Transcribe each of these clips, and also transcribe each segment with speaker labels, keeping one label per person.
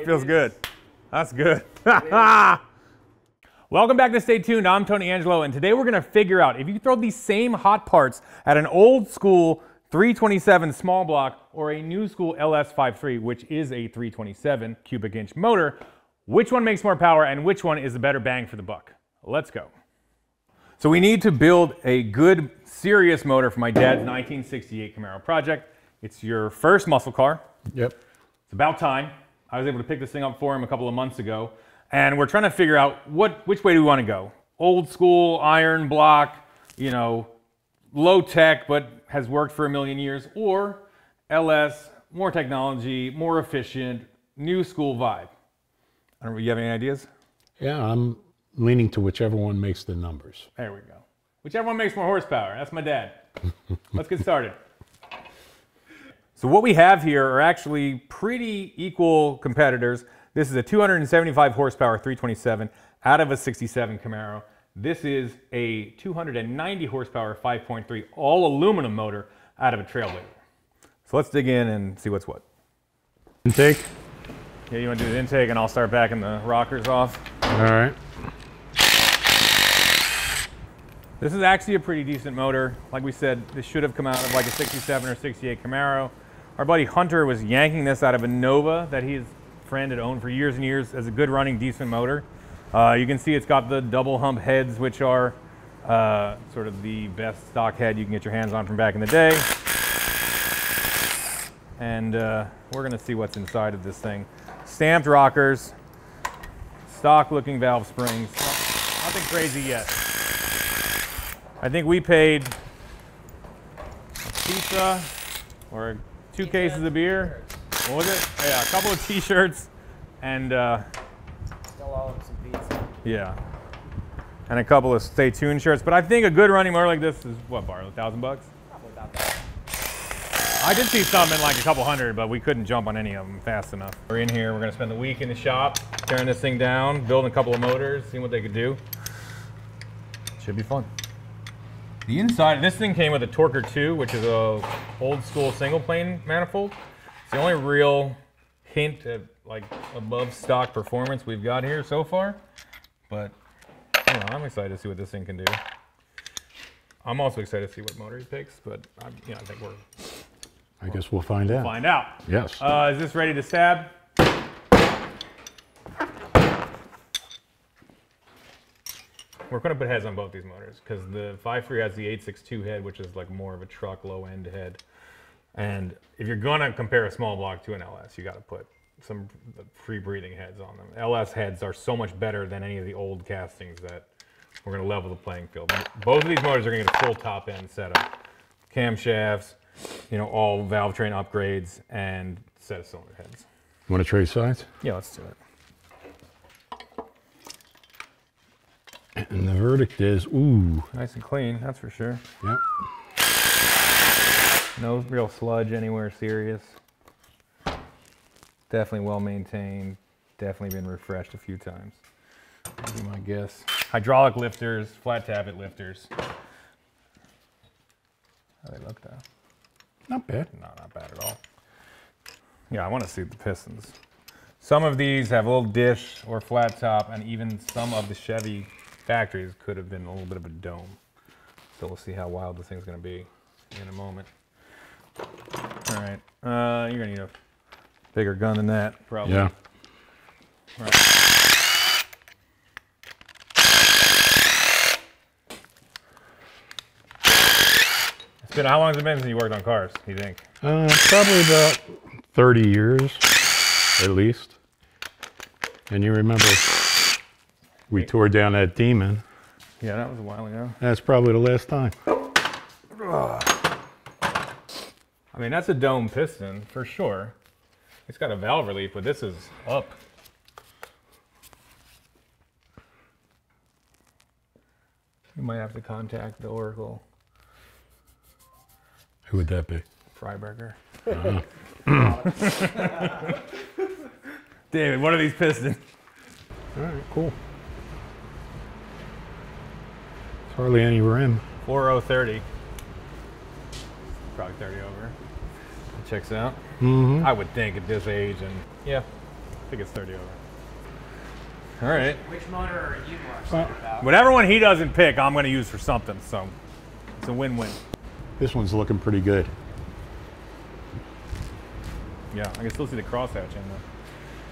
Speaker 1: Feels good. That's good. Welcome back to Stay Tuned. I'm Tony Angelo, and today we're going to figure out if you throw these same hot parts at an old school 327 small block or a new school LS53, which is a 327 cubic inch motor, which one makes more power and which one is the better bang for the buck. Let's go. So we need to build a good, serious motor for my dad's 1968 Camaro project. It's your first muscle car.
Speaker 2: Yep.
Speaker 1: It's about time. I was able to pick this thing up for him a couple of months ago. And we're trying to figure out which way do we want to go. Old school, iron block, you know, low tech, but has worked for a million years, or LS, more technology, more efficient, new school vibe. I don't know, you have any ideas?
Speaker 2: Yeah, I'm leaning to whichever one makes the numbers.
Speaker 1: There we go. Whichever one makes more horsepower. That's my dad. Let's get started. So what we have here are actually pretty equal competitors. This is a 275 horsepower 327 out of a 67 Camaro. This is a 290 horsepower 5.3 all aluminum motor out of a Trailblazer. So let's dig in and see what's what.
Speaker 2: Intake?
Speaker 1: Yeah, you want to do the intake and I'll start backing the rockers off.
Speaker 2: All right.
Speaker 1: This is actually a pretty decent motor. Like we said, this should have come out of like a 67 or 68 Camaro. Our buddy Hunter was yanking this out of a Nova that his friend had owned for years and years as a good running, decent motor. You can see it's got the double hump heads, which are sort of the best stock head you can get your hands on from back in the day. And we're gonna see what's inside of this thing. Stamped rockers, stock looking valve springs, nothing crazy yet. I think we paid a pizza or 2 cases of beer. What was it? Yeah, a couple of t-shirts and
Speaker 3: still owe him some pizza.
Speaker 1: Yeah. And a couple of Stay Tuned shirts. But I think a good running motor like this is what, Barlow, $1,000 bucks?
Speaker 3: Probably about that.
Speaker 1: I did see some in like a couple hundred, but we couldn't jump on any of them fast enough. We're in here, we're gonna spend the week in the shop, tearing this thing down, building a couple of motors, seeing what they could do. Should be fun. The inside, this thing came with a Torquer 2, which is a old school single plane manifold. It's the only real hint at like above stock performance we've got here so far. But I don't know, I'm excited to see what this thing can do. I'm also excited to see what motor he picks, but I think
Speaker 2: I guess we'll find out.
Speaker 1: Find out.
Speaker 2: Yes.
Speaker 1: Is this ready to stab? We're going to put heads on both these motors because the 5.3 has the 862 head, which is like more of a truck low end head. And if you're going to compare a small block to an LS, you got to put some free breathing heads on them. LS heads are so much better than any of the old castings that we're going to level the playing field. Both of these motors are going to get a full top end setup. Camshafts, you know, all valve train upgrades and set of cylinder heads.
Speaker 2: Want to trade sides?
Speaker 1: Yeah, let's do it.
Speaker 2: And the verdict is, ooh.
Speaker 1: Nice and clean, that's for sure.
Speaker 2: Yep.
Speaker 1: No real sludge anywhere serious. Definitely well maintained. Definitely been refreshed a few times. That'd be my guess. Hydraulic lifters, flat tappet lifters. How they look though?
Speaker 2: Not bad.
Speaker 1: No, not bad at all. Yeah, I want to see the pistons. Some of these have a little dish or flat top, and even some of the Chevy factories could have been a little bit of a dome. So we'll see how wild this thing's going to be in a moment. All right, you're going to need a bigger gun than that, probably.
Speaker 2: Yeah.
Speaker 1: All right. How long has it been since you worked on cars, you think?
Speaker 2: Probably about 30 years, at least. And you remember we tore down that Demon.
Speaker 1: Yeah, that was a while ago.
Speaker 2: That's probably the last time.
Speaker 1: I mean, that's a dome piston, for sure. It's got a valve relief, but this is up. You might have to contact the Oracle.
Speaker 2: Who would that be?
Speaker 1: Freiberger. David, what are these pistons?
Speaker 2: All right, cool. It's hardly any rim.
Speaker 1: 4030. Probably 30 over. Checks out.
Speaker 2: Mm-hmm.
Speaker 1: I would think at this age, and yeah, I think it's 30 over. All right.
Speaker 3: Which motor are you more excited about?
Speaker 1: Whatever one he doesn't pick, I'm going to use for something. So it's a win-win.
Speaker 2: This one's looking pretty good.
Speaker 1: Yeah, I can still see the crosshatch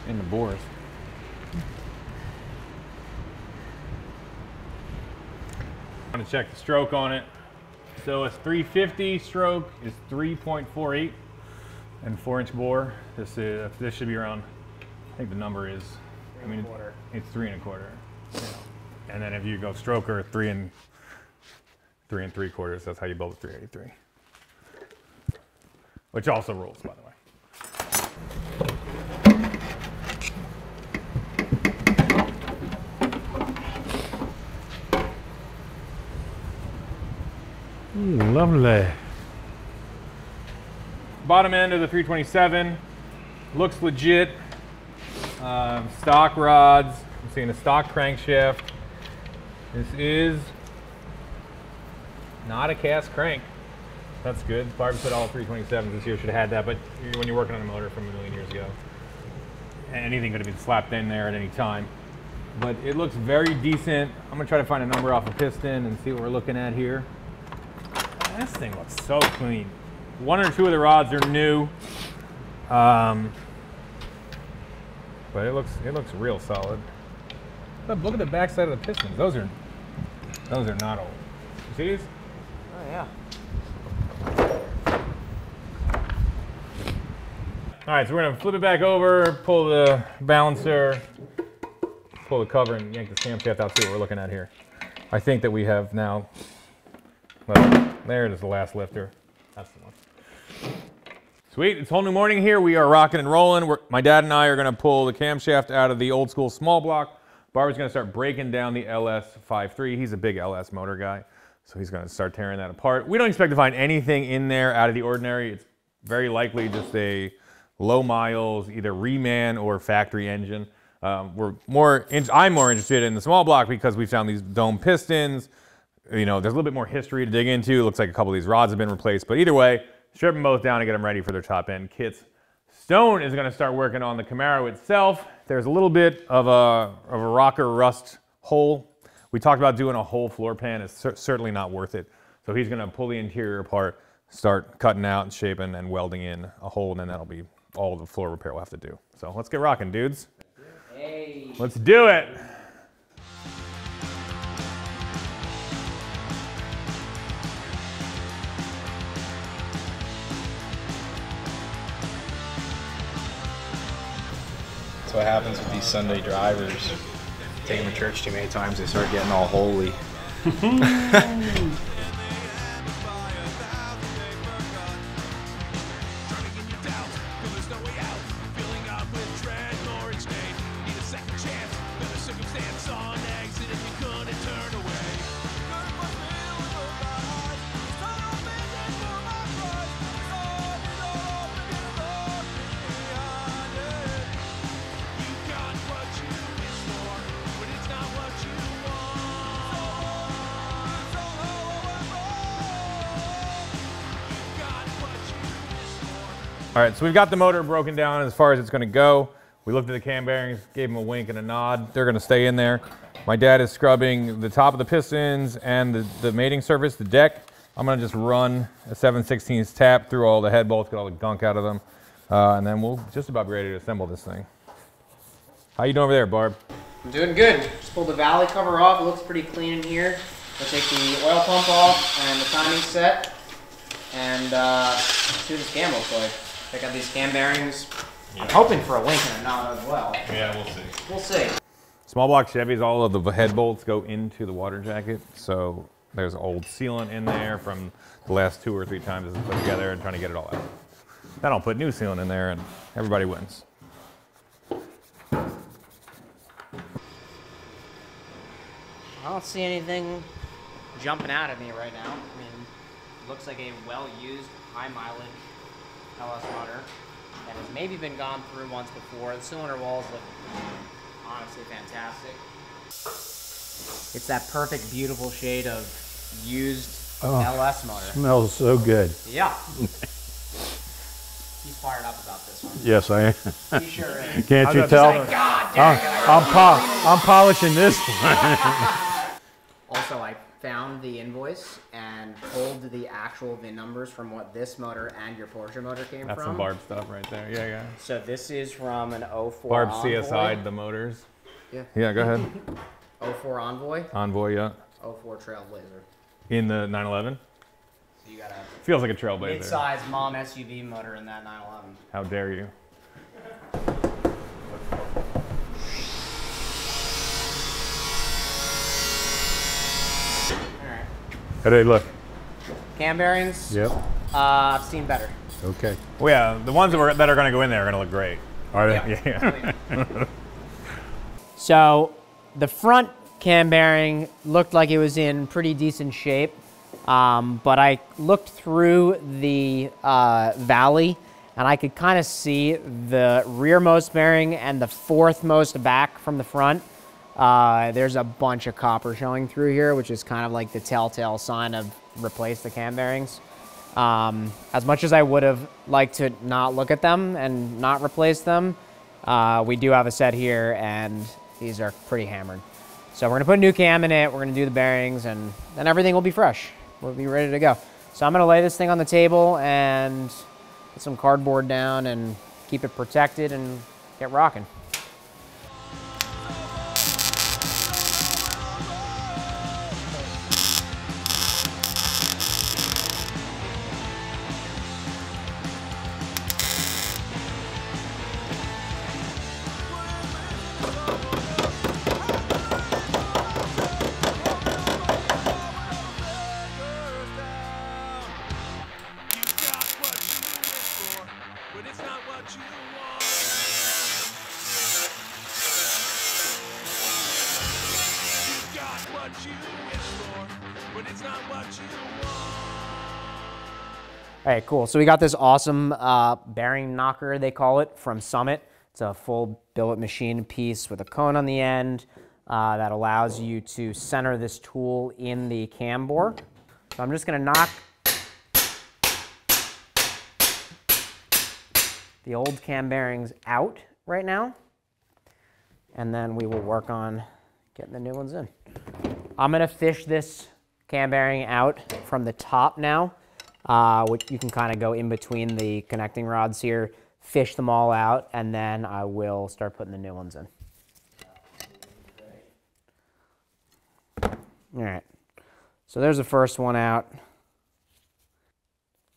Speaker 1: in the bores. I'm going to check the stroke on it. So a 350 stroke is 3.48 and 4-inch bore. This should be around, I think the number is, I mean, it's 3 1/4. Yeah. And then if you go stroker, 3 3/4. That's how you build a 383. Which also rules, by the way.
Speaker 2: Lovely.
Speaker 1: Bottom end of the 327 looks legit. Stock rods. I'm seeing a stock crankshaft. This is not a cast crank. That's good. Barb said all 327s this year should have had that, but when you're working on a motor from a million years ago, anything could have been slapped in there at any time. But it looks very decent. I'm gonna try to find a number off a piston and see what we're looking at here. This thing looks so clean. 1 or 2 of the rods are new, but it looks real solid. But look at the back side of the pistons. Those are not old. You see these?
Speaker 3: Oh yeah.
Speaker 1: All right, so we're gonna flip it back over, pull the balancer, pull the cover, and yank the camshaft out. See what we're looking at here. I think that we have now. Well, there it is, the last lifter. That's the one. Sweet, it's a whole new morning here. We are rocking and rolling. My dad and I are gonna pull the camshaft out of the old school small block. Barbara's gonna start breaking down the LS53. He's a big LS motor guy, so he's gonna start tearing that apart. We don't expect to find anything in there out of the ordinary. It's very likely just a low miles, either reman or factory engine. I'm more interested in the small block because we found these dome pistons. You know, there's a little bit more history to dig into. It looks like a couple of these rods have been replaced, but either way, strip them both down and get them ready for their top end kits. Stone is gonna start working on the Camaro itself. There's a little bit of a rocker rust hole. We talked about doing a whole floor pan. It's certainly not worth it. So he's gonna pull the interior apart, start cutting out and shaping and welding in a hole, and then that'll be all the floor repair we'll have to do. So let's get rocking, dudes.
Speaker 3: Hey.
Speaker 1: Let's do it.
Speaker 4: That's what happens with these Sunday drivers. Take them to church too many times, they start getting all holy.
Speaker 1: All right, so we've got the motor broken down as far as it's gonna go. We looked at the cam bearings, gave them a wink and a nod. They're gonna stay in there. My dad is scrubbing the top of the pistons and the mating surface, the deck. I'm gonna just run a 7/16 tap through all the head bolts, get all the gunk out of them, and then we'll just about be ready to assemble this thing. How you doing over there, Barb?
Speaker 3: I'm doing good. Just pulled the valley cover off. It looks pretty clean in here. We'll take the oil pump off and the timing set, and see what this cam looks like. Check out these cam bearings. Yeah. I'm hoping for a wink and a nod as well.
Speaker 1: Yeah, we'll see.
Speaker 3: We'll see.
Speaker 1: Small block Chevys, all of the head bolts go into the water jacket, so there's old sealant in there from the last 2 or 3 times it's put together and trying to get it all out. Then I'll put new sealant in there and everybody wins.
Speaker 3: I don't see anything jumping out at me right now. I mean, it looks like a well-used, high mileage LS motor that has maybe been gone through once before. The cylinder walls look honestly fantastic. It's that perfect, beautiful shade of used LS motor.
Speaker 2: Smells so good.
Speaker 3: Yeah. You He's fired up about this one.
Speaker 2: Yes, I am.
Speaker 3: He sure is.
Speaker 2: Can't you tell?
Speaker 3: Like, God dang it,
Speaker 2: I'm polishing this one.
Speaker 3: Also, I found the invoice and pulled the actual VIN numbers from what this motor and your Porsche motor came
Speaker 1: That's
Speaker 3: from.
Speaker 1: some Barb stuff right there. Yeah, yeah.
Speaker 3: So this is from an 04
Speaker 1: Barb
Speaker 3: Envoy.
Speaker 1: CSI'd the motors.
Speaker 3: Yeah.
Speaker 1: Yeah, go ahead.
Speaker 3: 04 Envoy,
Speaker 1: Envoy, yeah.
Speaker 3: 04 Trailblazer.
Speaker 1: In the 911?
Speaker 3: So you got a
Speaker 1: Feels like a Trailblazer.
Speaker 3: mid-size mom SUV motor in that 911.
Speaker 1: How dare you?
Speaker 3: Alright.
Speaker 2: Hey, look.
Speaker 3: Cam bearings?
Speaker 2: Yep.
Speaker 3: I've seen better.
Speaker 2: Okay.
Speaker 1: Well, yeah, the ones that are going to go in there are going to look great.
Speaker 2: Are they?
Speaker 1: Yeah.
Speaker 3: So the front cam bearing looked like it was in pretty decent shape, but I looked through the valley and I could kind of see the rearmost bearing and the fourthmost back from the front. There's a bunch of copper showing through here, which is kind of like the telltale sign of replace the cam bearings. As much as I would have liked to not look at them and not replace them, we do have a set here and these are pretty hammered. So we're gonna put a new cam in it, we're gonna do the bearings, and then everything will be fresh. We'll be ready to go. So I'm gonna lay this thing on the table and put some cardboard down and keep it protected and get rocking. All right, cool. So we got this awesome bearing knocker, they call it, from Summit. It's a full billet machine piece with a cone on the end that allows you to center this tool in the cam bore. So I'm just gonna knock the old cam bearings out right now, and then we will work on getting the new ones in. I'm gonna fish this cam bearing out from the top now, which you can kind of go in between the connecting rods here, fish them all out, and then I will start putting the new ones in. All right, so there's the first one out.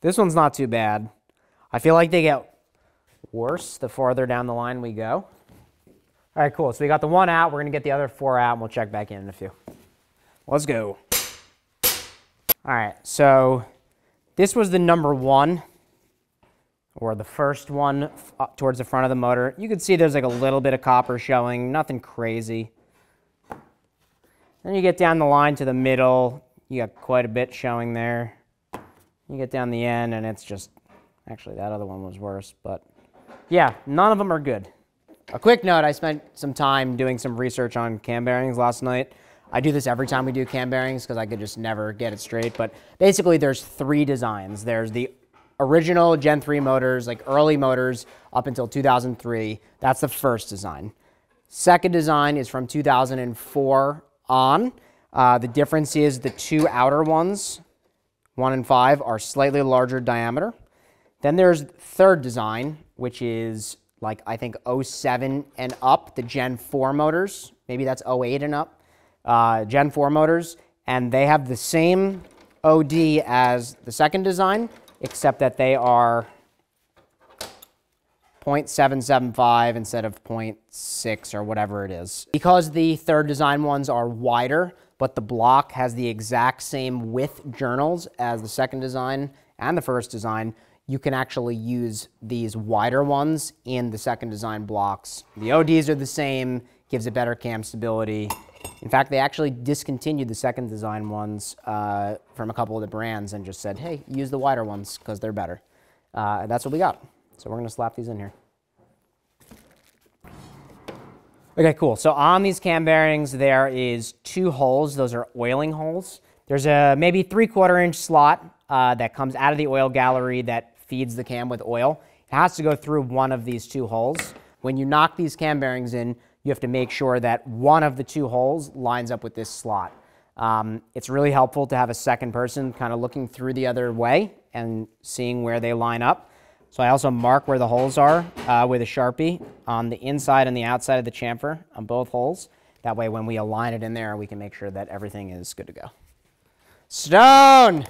Speaker 3: This one's not too bad. I feel like they get worse the farther down the line we go. All right, cool. So we got the one out. We're gonna get the other 4 out and we'll check back in a few. Let's go. All right, so this was the number 1, or the first one towards the front of the motor. You can see there's like a little bit of copper showing, nothing crazy. Then you get down the line to the middle, you got quite a bit showing there. You get down the end and it's just, actually that other one was worse, but yeah, none of them are good. A quick note, I spent some time doing some research on cam bearings last night. I do this every time we do cam bearings because I could just never get it straight, but basically there's 3 designs. There's the original Gen 3 motors, like early motors up until 2003. That's the first design. Second design is from 2004 on. The difference is the 2 outer ones, 1 and 5, are slightly larger diameter. Then there's third design, which is like I think 07 and up, the Gen 4 motors. Maybe that's 08 and up. Gen 4 motors, and they have the same OD as the second design, except that they are 0.775 instead of 0.6 or whatever it is. Because the third design ones are wider, but the block has the exact same width journals as the second design and the first design, you can actually use these wider ones in the second design blocks. The ODs are the same, gives it better cam stability. In fact, they actually discontinued the second design ones from a couple of the brands and just said, hey, use the wider ones because they're better. And that's what we got. So we're going to slap these in here. Okay, cool. So on these cam bearings, there is 2 holes. Those are oiling holes. There's a maybe 3/4 inch slot that comes out of the oil gallery that feeds the cam with oil. It has to go through one of these 2 holes. When you knock these cam bearings in, you have to make sure that one of the 2 holes lines up with this slot. It's really helpful to have a second person kind of looking through the other way and seeing where they line up. So I also mark where the holes are with a Sharpie on the inside and the outside of the chamfer on both holes. That way when we align it in there, we can make sure that everything is good to go. Stone!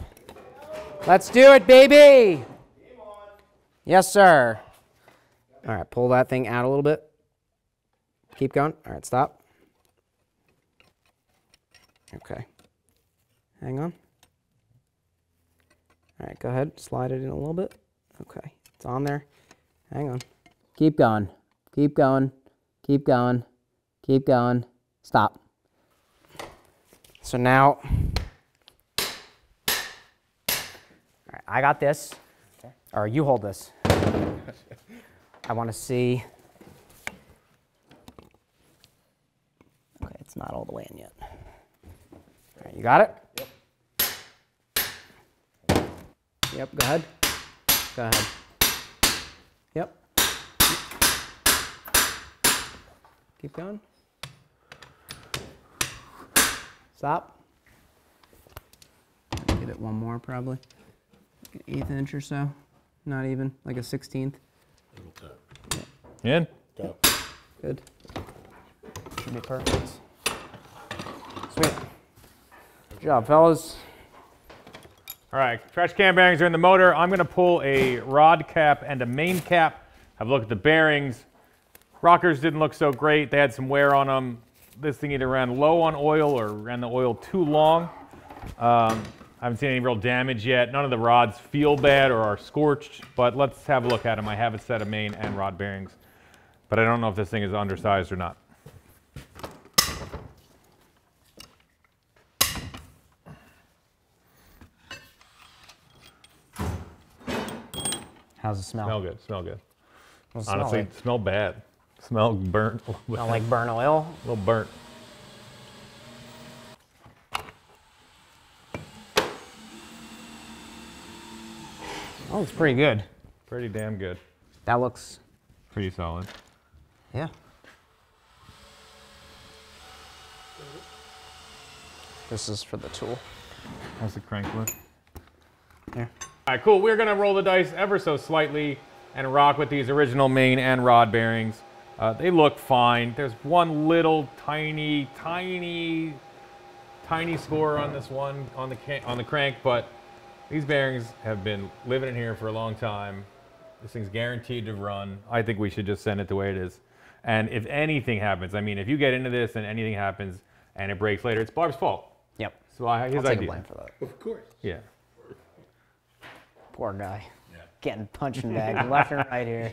Speaker 3: Let's do it, baby! Yes, sir. All right, pull that thing out a little bit. Keep going. All right, stop. Okay. Hang on. All right, go ahead. Slide it in a little bit. Okay, it's on there. Hang on. Keep going. Keep going. Keep going. Keep going. Stop. So now, all right, I got this. Okay. Or you hold this. I want to see. Okay, it's not all the way in yet. All right, you got it? Yep. Yep, go ahead. Go ahead. Yep. Keep going. Stop. Give it one more probably. Like an 1/8 inch or so. Not even, like a 16th.
Speaker 1: In?
Speaker 3: Good. Should be perfect. Sweet. Good job, fellas.
Speaker 1: All right, trash cam bearings are in the motor. I'm gonna pull a rod cap and a main cap. Have a look at the bearings. Rockers didn't look so great. They had some wear on them. This thing either ran low on oil or ran the oil too long. I haven't seen any real damage yet. None of the rods feel bad or are scorched, but let's have a look at them. I have a set of main and rod bearings, but I don't know if this thing is undersized or not.
Speaker 3: How's it smell?
Speaker 1: Smell good, smell good.
Speaker 3: What's
Speaker 1: Honestly,
Speaker 3: it
Speaker 1: smell bad. Smell burnt.
Speaker 3: smell like burnt oil?
Speaker 1: A little burnt.
Speaker 3: Oh, it's pretty good.
Speaker 1: Pretty damn good.
Speaker 3: That looks
Speaker 1: Pretty solid.
Speaker 3: Yeah. This is for the tool.
Speaker 1: How's the crank look?
Speaker 3: Here.
Speaker 1: All right, cool. We're gonna roll the dice ever so slightly and rock with these original main and rod bearings. They look fine. There's one little tiny score on this one on the crank, but these bearings have been living in here for a long time. This thing's guaranteed to run. I think we should just send it the way it is. And if anything happens, I mean, if you get into this and anything happens and it breaks later, it's Barb's fault.
Speaker 3: Yep.
Speaker 1: So his
Speaker 3: I'll take
Speaker 1: idea.
Speaker 3: a blame for that.
Speaker 4: Of course.
Speaker 1: Yeah.
Speaker 3: Poor guy. Yeah. Getting punching bags left and right here.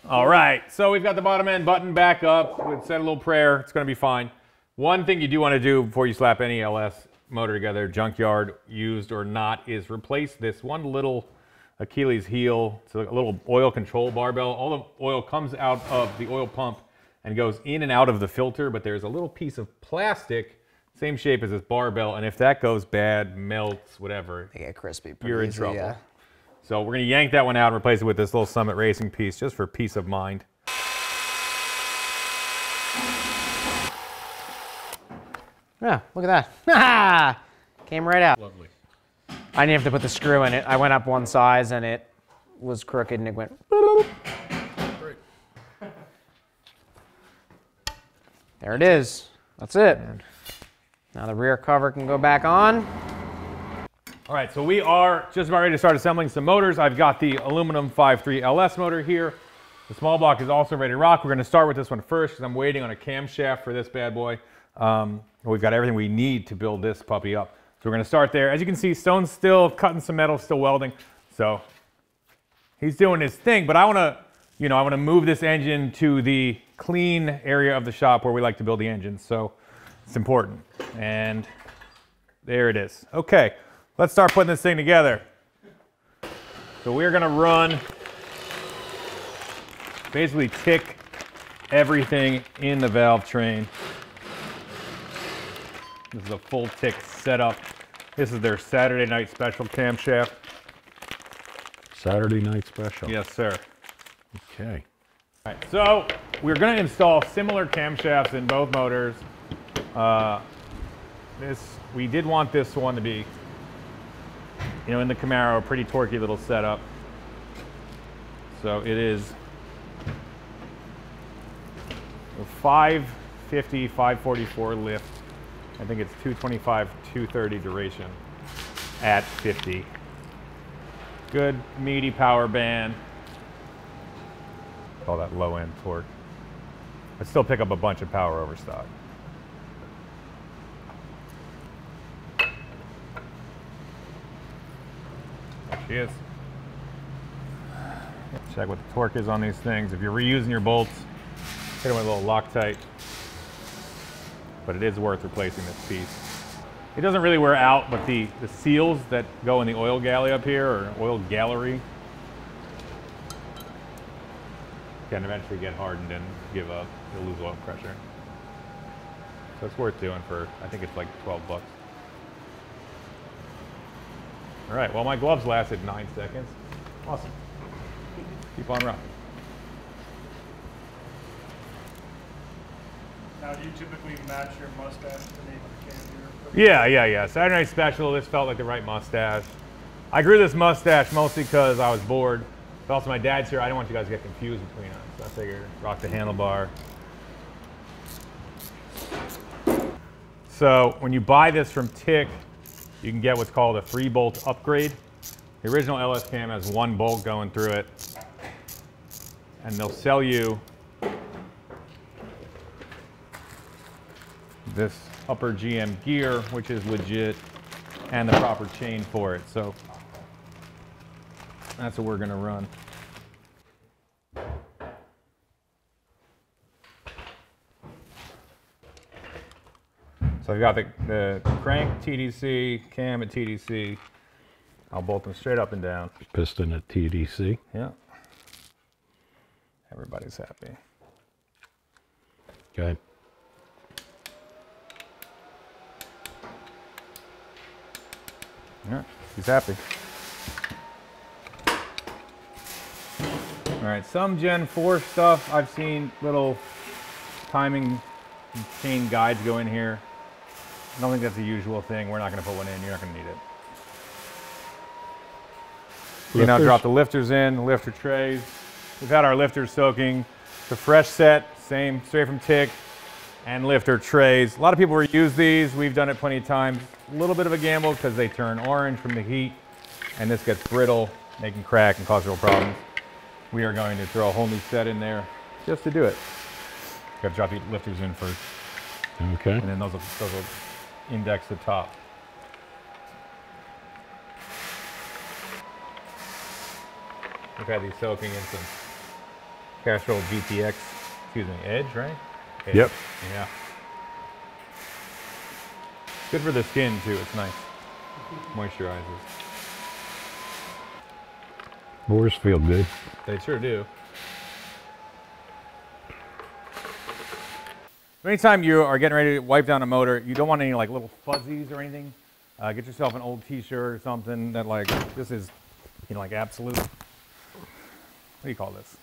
Speaker 1: All right, so we've got the bottom end button back up. We've said a little prayer. It's going to be fine. One thing you do want to do before you slap any LS motor together, junkyard, used or not, is replace this one little Achilles heel. It's a little oil control barbell. All the oil comes out of the oil pump and goes in and out of the filter, but there's a little piece of plastic, same shape as this barbell, and if that goes bad, melts, whatever,
Speaker 3: They get crispy.
Speaker 1: you're in
Speaker 3: easy,
Speaker 1: trouble.
Speaker 3: yeah.
Speaker 1: So we're going to yank that one out and replace it with this little Summit Racing piece just for peace of mind.
Speaker 3: Yeah, look at that. Came right out.
Speaker 1: Lovely.
Speaker 3: I didn't have to put the screw in it. I went up one size and it was crooked and it went.
Speaker 1: Great.
Speaker 3: There it is. That's it. Now the rear cover can go back on.
Speaker 1: All right, so we are just about ready to start assembling some motors. I've got the aluminum 5.3 LS motor here. The small block is also ready to rock. We're going to start with this one first because I'm waiting on a camshaft for this bad boy. We've got everything we need to build this puppy up. So we're going to start there. As you can see, Stone's still cutting some metal, still welding. So he's doing his thing, but I want to move this engine to the clean area of the shop where we like to build the engines. So it's important. And there it is. Okay. Let's start putting this thing together. So we're going to run, basically tick everything in the valve train. This is a full tick setup. This is their Saturday night special camshaft.
Speaker 2: Saturday night special.
Speaker 1: Yes, sir.
Speaker 2: Okay.
Speaker 1: All right, so we're going to install similar camshafts in both motors. We did want this one to be, in the Camaro, a pretty torquey little setup. So it is a 550, 544 lift. I think it's 225, 230 duration at 50. Good meaty power band. Call that low end torque. But still pick up a bunch of power over stock. There she is. Check what the torque is on these things. If you're reusing your bolts, hit them with a little Loctite. But it is worth replacing this piece. It doesn't really wear out, but the seals that go in the oil galley up here, or oil gallery, can eventually get hardened and give up. You'll lose oil pressure. So it's worth doing for, I think it's like 12 bucks. All right, well, my gloves lasted 9 seconds. Awesome. Keep on rocking.
Speaker 5: Now, do you typically match your mustache beneath the can here?
Speaker 1: Yeah. Saturday Night Special, this felt like the right mustache. I grew this mustache mostly because I was bored. But also my dad's here. I didn't want you guys to get confused between us. So I figured rock the handlebar. So when you buy this from TIC, you can get what's called a 3-bolt upgrade. The original LS cam has 1 bolt going through it. And they'll sell you this upper GM gear, which is legit, and the proper chain for it. So that's what we're gonna run. So I've got the crank TDC, cam at TDC. I'll bolt them straight up and down.
Speaker 2: Piston at TDC.
Speaker 1: Yeah. Everybody's happy.
Speaker 2: Okay.
Speaker 1: Yeah, he's happy. All right, some Gen 4 stuff, I've seen little timing chain guides go in here. I don't think that's a usual thing. We're not going to put one in. You're not going to need it. You now drop the lifters in, lifter trays. We've had our lifters soaking. The fresh set, same, straight from TIC, and lifter trays. A lot of people reuse these. We've done it plenty of times. A little bit of a gamble because they turn orange from the heat, and this gets brittle, they can crack and cause real problems. We are going to throw a whole new set in there just to do it. Got to drop the lifters in first.
Speaker 2: Okay.
Speaker 1: And then those will index the top. We've had these soaking in some Castrol GTX, Edge, right? Edge.
Speaker 2: Yep.
Speaker 1: Yeah. Good for the skin too, it's nice. Moisturizes.
Speaker 2: Bores feel good.
Speaker 1: They sure do. Anytime you are getting ready to wipe down a motor, you don't want any like little fuzzies or anything. Get yourself an old t-shirt or something that like, this is, like absolute, what do you call this?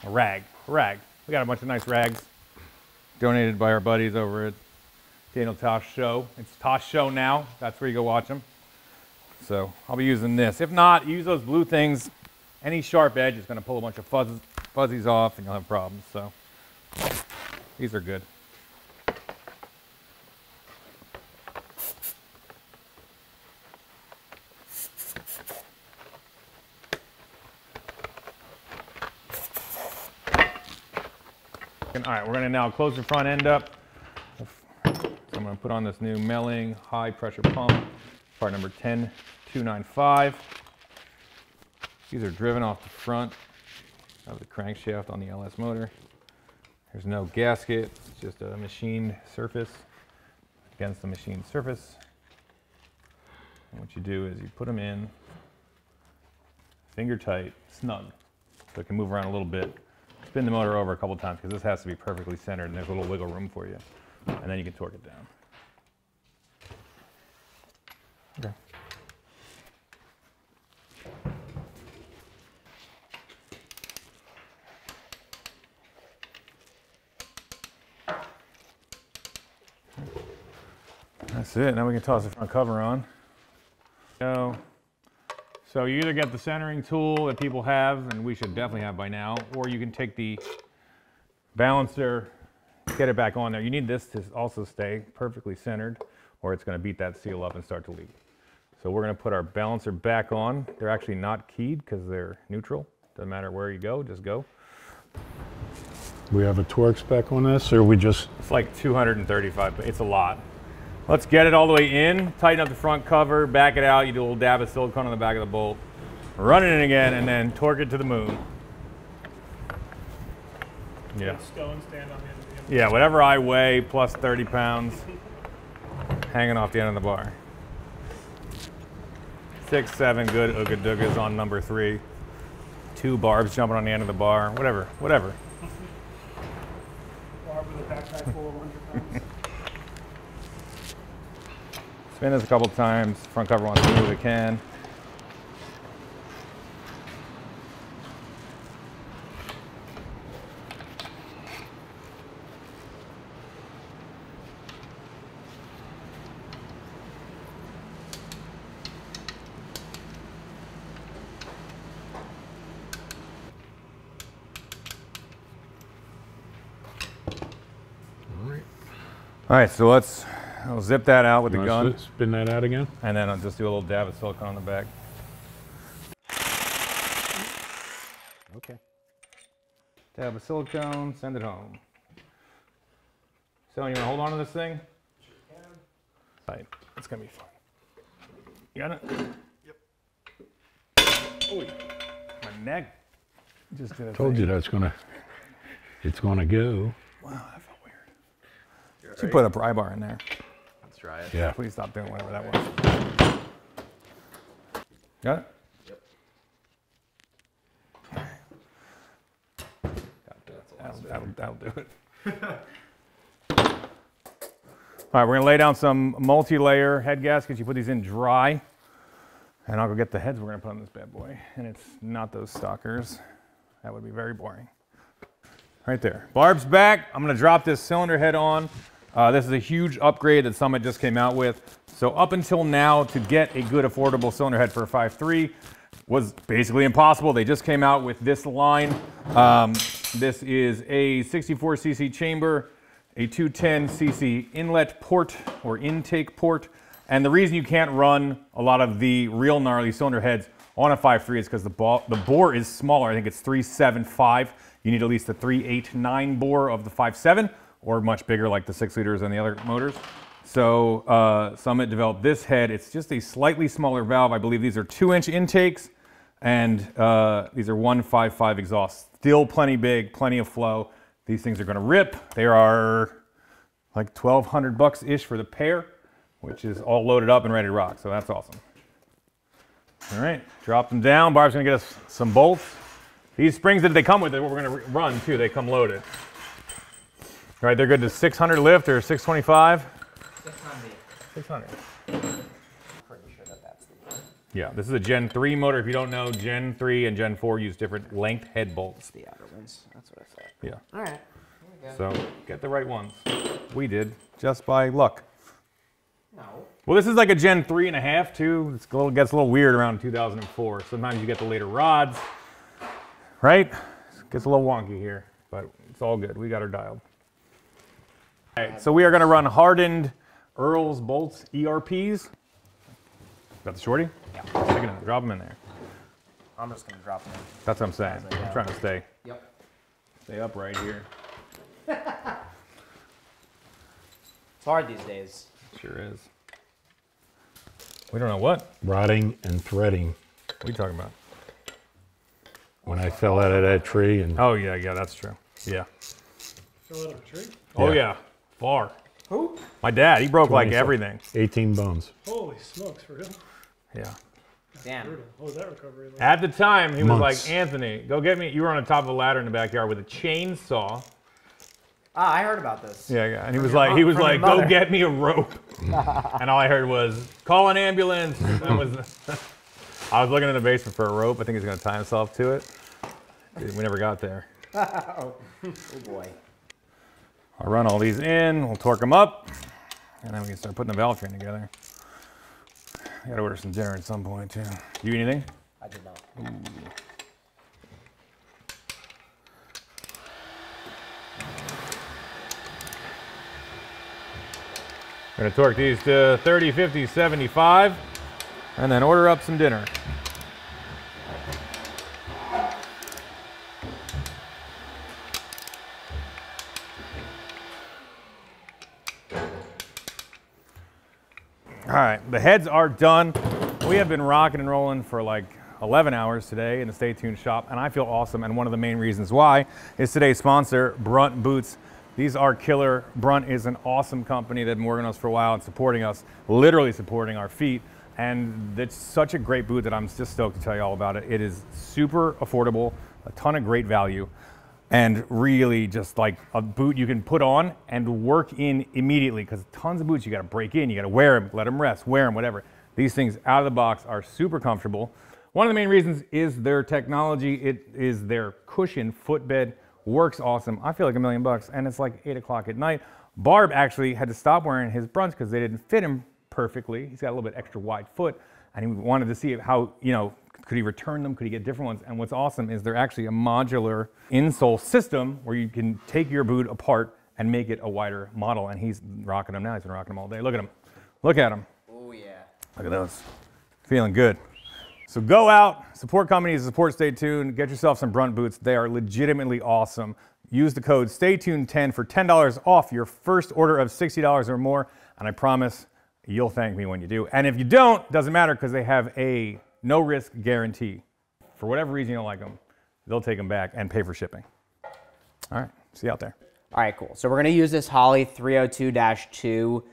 Speaker 1: A rag. We got a bunch of nice rags donated by our buddies over at Daniel Tosh Show. It's Tosh Show now. That's where you go watch them. So I'll be using this. If not, use those blue things. Any sharp edge is going to pull a bunch of fuzzies off and you'll have problems. So these are good. All right, we're going to now close the front end up. So I'm going to put on this new Melling high pressure pump, part number 10295. These are driven off the front of the crankshaft on the LS motor. There's no gasket, it's just a machined surface against the machined surface. And what you do is you put them in finger tight, snug, so it can move around a little bit. Spin the motor over a couple times because this has to be perfectly centered and there's a little wiggle room for you. And then you can torque it down. Okay. That's it. Now we can toss the front cover on. So you either get the centering tool that people have, and we should definitely have by now, or you can take the balancer, get it back on there. You need this to also stay perfectly centered, or it's going to beat that seal up and start to leak. So we're going to put our balancer back on. They're actually not keyed because they're neutral. Doesn't matter where you go, just go.
Speaker 2: We have a torque spec on this, or we just...
Speaker 1: It's like 235, but it's a lot. Let's get it all the way in, tighten up the front cover, back it out. You do a little dab of silicone on the back of the bolt, run it in again, and then torque it to the moon. Yeah.
Speaker 5: Stone stand on the end of the
Speaker 1: Yeah, whatever I weigh, plus 30 pounds, hanging off the end of the bar. 6, 7 good ooga-doogas on number 3. 2 barbs jumping on the end of the bar, whatever.
Speaker 5: Barb with a backpack full of 100 pounds.
Speaker 1: Spin this a couple times, front cover on smooth as it can. All right, so I'll zip that out with the gun.
Speaker 2: Spin that out again?
Speaker 1: And then I'll just do a little dab of silicone on the back. Okay. Dab of silicone, send it home. So you want to hold on to this thing?
Speaker 5: Sure can.
Speaker 1: Right, it's going to be fun. You got it? Yep. Oh, my neck just did a
Speaker 2: Told
Speaker 1: thing.
Speaker 2: you that's it's gonna go.
Speaker 1: Wow, that felt weird. You should put a pry bar in there.
Speaker 4: Let's try it.
Speaker 2: Yeah.
Speaker 1: Please stop doing whatever that was. Got it? Yep. That'll do it. All right, we're gonna lay down some multi-layer head gaskets. You put these in dry, and I'll go get the heads we're gonna put on this bad boy. And it's not those stalkers. That would be very boring. Right there. Barb's back. I'm gonna drop this cylinder head on. This is a huge upgrade that Summit just came out with. So up until now, to get a good affordable cylinder head for a 5.3 was basically impossible. They just came out with this line. This is a 64cc chamber, a 210cc inlet port or intake port. And the reason you can't run a lot of the real gnarly cylinder heads on a 5.3 is because the bore is smaller. I think it's 3.75. You need at least a 3.89 bore of the 5.7 or much bigger like the 6 liters and the other motors. So Summit developed this head. It's just a slightly smaller valve. I believe these are 2-inch intakes and these are 1.55 exhausts. Still plenty big, plenty of flow. These things are gonna rip. They are like $1,200-ish for the pair, which is all loaded up and ready to rock. So that's awesome. All right, drop them down. Barb's gonna get us some bolts. These springs that they come with, what we're gonna run too, they come loaded. All right, they're good to 600 lift or 625? 600.
Speaker 3: Pretty sure that's the one.
Speaker 1: Yeah, this is a Gen 3 motor. If you don't know, Gen 3 and Gen 4 use different length head bolts.
Speaker 3: The outer ones. That's what I thought.
Speaker 1: Yeah.
Speaker 3: All right. Here we go.
Speaker 1: So get the right ones. We did, just by luck.
Speaker 3: No.
Speaker 1: Well, this is like a Gen 3.5 too. It gets a little weird around 2004. Sometimes you get the later rods, right? It gets a little wonky here, but it's all good. We got her dialed. All right, so we are gonna run hardened Earl's bolts, ERPs. Got the shorty?
Speaker 3: Yeah.
Speaker 1: Stick it in, drop them in there.
Speaker 3: I'm just gonna drop them in.
Speaker 1: That's what I'm saying. I'm trying to stay upright here.
Speaker 3: It's hard these days.
Speaker 1: Sure is. We don't know what.
Speaker 2: Rotting and threading.
Speaker 1: What are you talking about?
Speaker 2: When I fell out of that tree and
Speaker 1: Oh yeah, that's true. Yeah.
Speaker 5: Fell out of a tree?
Speaker 1: Oh
Speaker 2: Yeah.
Speaker 1: yeah, far.
Speaker 5: Who?
Speaker 1: My dad, he broke like
Speaker 2: 27.
Speaker 1: everything.
Speaker 2: 18 bones.
Speaker 5: Holy smokes, for real?
Speaker 1: Yeah.
Speaker 3: Damn.
Speaker 5: Brutal. What was that recovery like?
Speaker 1: At the time, he was
Speaker 2: Months.
Speaker 1: like, Anthony, go get me. You were on the top of a ladder in the backyard with a chainsaw.
Speaker 3: Ah, I heard about this.
Speaker 1: Yeah. And he was
Speaker 3: your
Speaker 1: like,
Speaker 3: mom- from your
Speaker 1: go
Speaker 3: mother.
Speaker 1: get me a rope. And all I heard was, call an ambulance. That was, I was looking in the basement for a rope. I think he's gonna tie himself to it. We never got there.
Speaker 3: Oh boy.
Speaker 1: I'll run all these in, we'll torque them up. And then we can start putting the valve train together. I gotta order some dinner at some point too. You eat anything?
Speaker 3: I did not.
Speaker 1: Ooh. Gonna torque these to 30, 50, 75, and then order up some dinner. All right, the heads are done. We have been rocking and rolling for like 11 hours today in the Stay Tuned shop, and I feel awesome, and one of the main reasons why is today's sponsor, Brunt Boots. These are killer. Brunt is an awesome company that's been working with us for a while and supporting us, literally supporting our feet, and it's such a great boot that I'm just stoked to tell you all about it. It is super affordable, a ton of great value, and really just like a boot you can put on and work in immediately, because tons of boots you gotta break in, you gotta wear them, let them rest, wear them, whatever. These things out of the box are super comfortable. One of the main reasons is their technology. It is their cushion footbed, works awesome. I feel like $1 million, and it's like 8 o'clock at night. Barb actually had to stop wearing his Brunts because they didn't fit him perfectly. He's got a little bit extra wide foot, and he wanted to see how, you know, could he return them? Could he get different ones? And what's awesome is they're actually a modular insole system where you can take your boot apart and make it a wider model. And he's rocking them now. He's been rocking them all day. Look at him. Look at him.
Speaker 3: Oh yeah.
Speaker 1: Look at those. Feeling good. So go out, support companies, support Stay Tuned, get yourself some Brunt boots. They are legitimately awesome. Use the code STAYTUNED10 for $10 off your first order of $60 or more, and I promise you'll thank me when you do. And if you don't, doesn't matter, because they have a no risk guarantee. For whatever reason you don't like them, they'll take them back and pay for shipping. All right, see you out there.
Speaker 3: All right, cool. So we're gonna use this Holley 302-2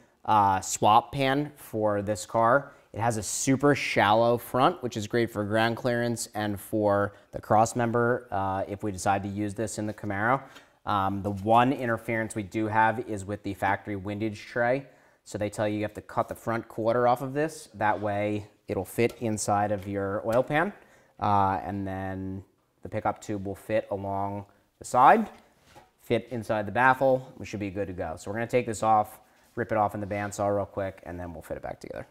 Speaker 3: swap pan for this car. It has a super shallow front, which is great for ground clearance and for the cross member if we decide to use this in the Camaro. The one interference we do have is with the factory windage tray. So they tell you have to cut the front quarter off of this. That way it'll fit inside of your oil pan. And then the pickup tube will fit along the side, fit inside the baffle. We should be good to go. So we're gonna take this off, rip it off in the bandsaw real quick, and then we'll fit it back together.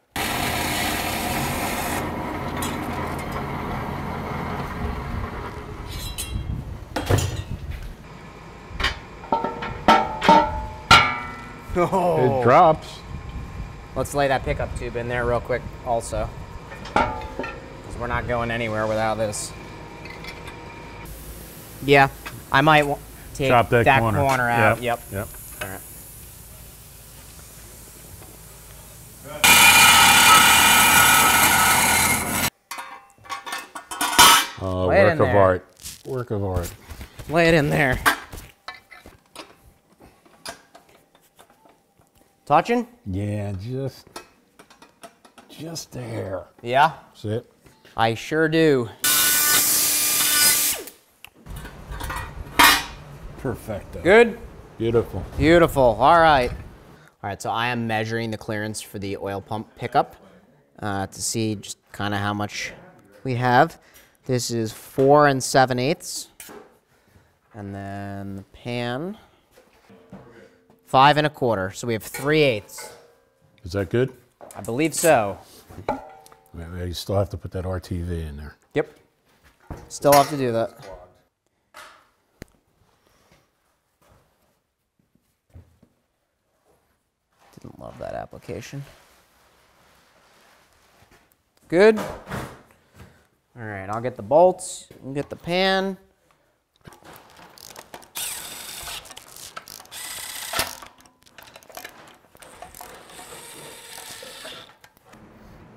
Speaker 2: It drops.
Speaker 3: Let's lay that pickup tube in there real quick also, because we're not going anywhere without this. Yeah, I might take
Speaker 2: Chop that
Speaker 3: corner out. Yep.
Speaker 2: Yep.
Speaker 3: All right.
Speaker 2: Work of art. Work of art.
Speaker 3: Lay it in there. Touching?
Speaker 2: Yeah, just a hair.
Speaker 3: Yeah?
Speaker 2: That's it.
Speaker 3: I sure do.
Speaker 2: Perfecto.
Speaker 3: Good?
Speaker 2: Beautiful.
Speaker 3: Beautiful. All right. All right, so I am measuring the clearance for the oil pump pickup to see just kind of how much we have. This is 4 7/8. And then the pan, 5 1/4. So we have 3/8.
Speaker 2: Is that good?
Speaker 3: I believe so.
Speaker 2: You still have to put that RTV in there.
Speaker 3: Yep. Still have to do that. Didn't love that application. Good. All right, I'll get the bolts, you can get the pan.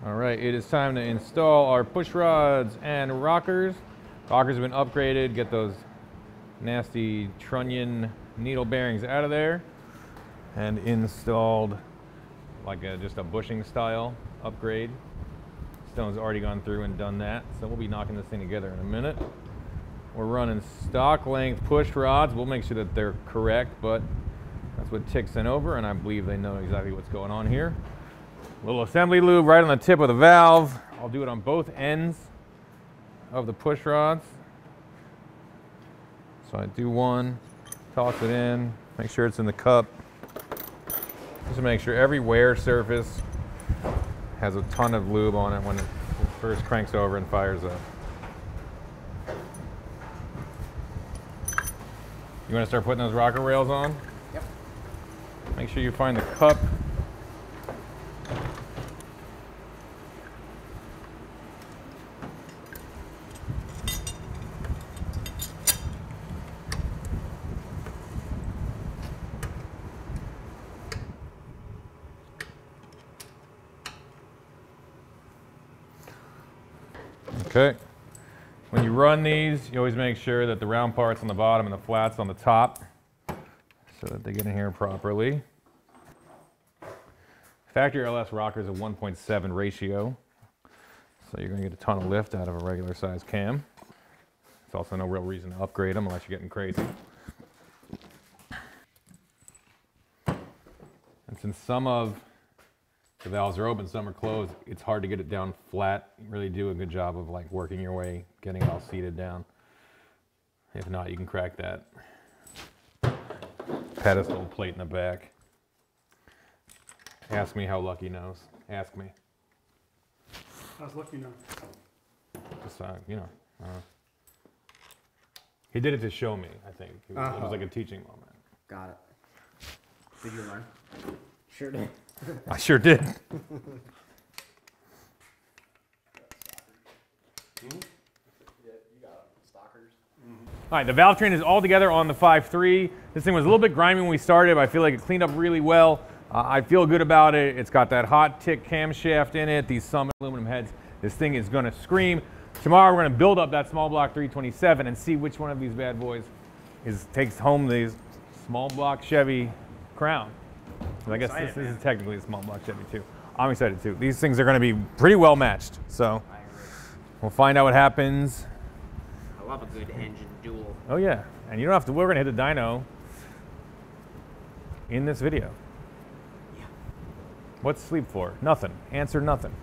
Speaker 1: All right, it is time to install our push rods and rockers. Rockers have been upgraded. Get those nasty trunnion needle bearings out of there, and installed like just a bushing style upgrade. Stone's already gone through and done that, so we'll be knocking this thing together in a minute. We're running stock length push rods. We'll make sure that they're correct, but that's what Tick sent over, and I believe they know exactly what's going on here. Little assembly lube right on the tip of the valve. I'll do it on both ends of the push rods. So I do one, toss it in, make sure it's in the cup. Just to make sure every wear surface has a ton of lube on it when it first cranks over and fires up. You want to start putting those rocker rails on?
Speaker 3: Yep.
Speaker 1: Make sure you find the cup. Okay. When you run these, you always make sure that the round part's on the bottom and the flat's on the top so that they get in here properly. Factory LS rocker is a 1.7 ratio, so you're going to get a ton of lift out of a regular size cam. There's also no real reason to upgrade them unless you're getting crazy. And since some of the valves are open, some are closed, it's hard to get it down flat. You really do a good job of like working your way, getting it all seated down. If not, you can crack that pedestal plate in the back. Ask me how Lucky knows. Ask me.
Speaker 5: How's Lucky know?
Speaker 1: Just, you know. He did it to show me, I think. It was like a teaching moment.
Speaker 3: Got it. Did you learn? Sure did.
Speaker 1: I sure did. All right, the valve train is all together on the 5.3. This thing was a little bit grimy when we started, but I feel like it cleaned up really well. I feel good about it. It's got that hot tick camshaft in it, these Summit aluminum heads. This thing is gonna scream. Tomorrow we're gonna build up that small block 327 and see which one of these bad boys takes home the small block Chevy crown. I guess this is technically a small block Chevy too. I'm excited too. These things are gonna be pretty well matched, so we'll find out what happens.
Speaker 3: I love a good engine duel.
Speaker 1: Oh yeah, and you don't have to, we're gonna hit the dyno in this video.
Speaker 3: Yeah.
Speaker 1: What's sleep for? Nothing. Answer nothing.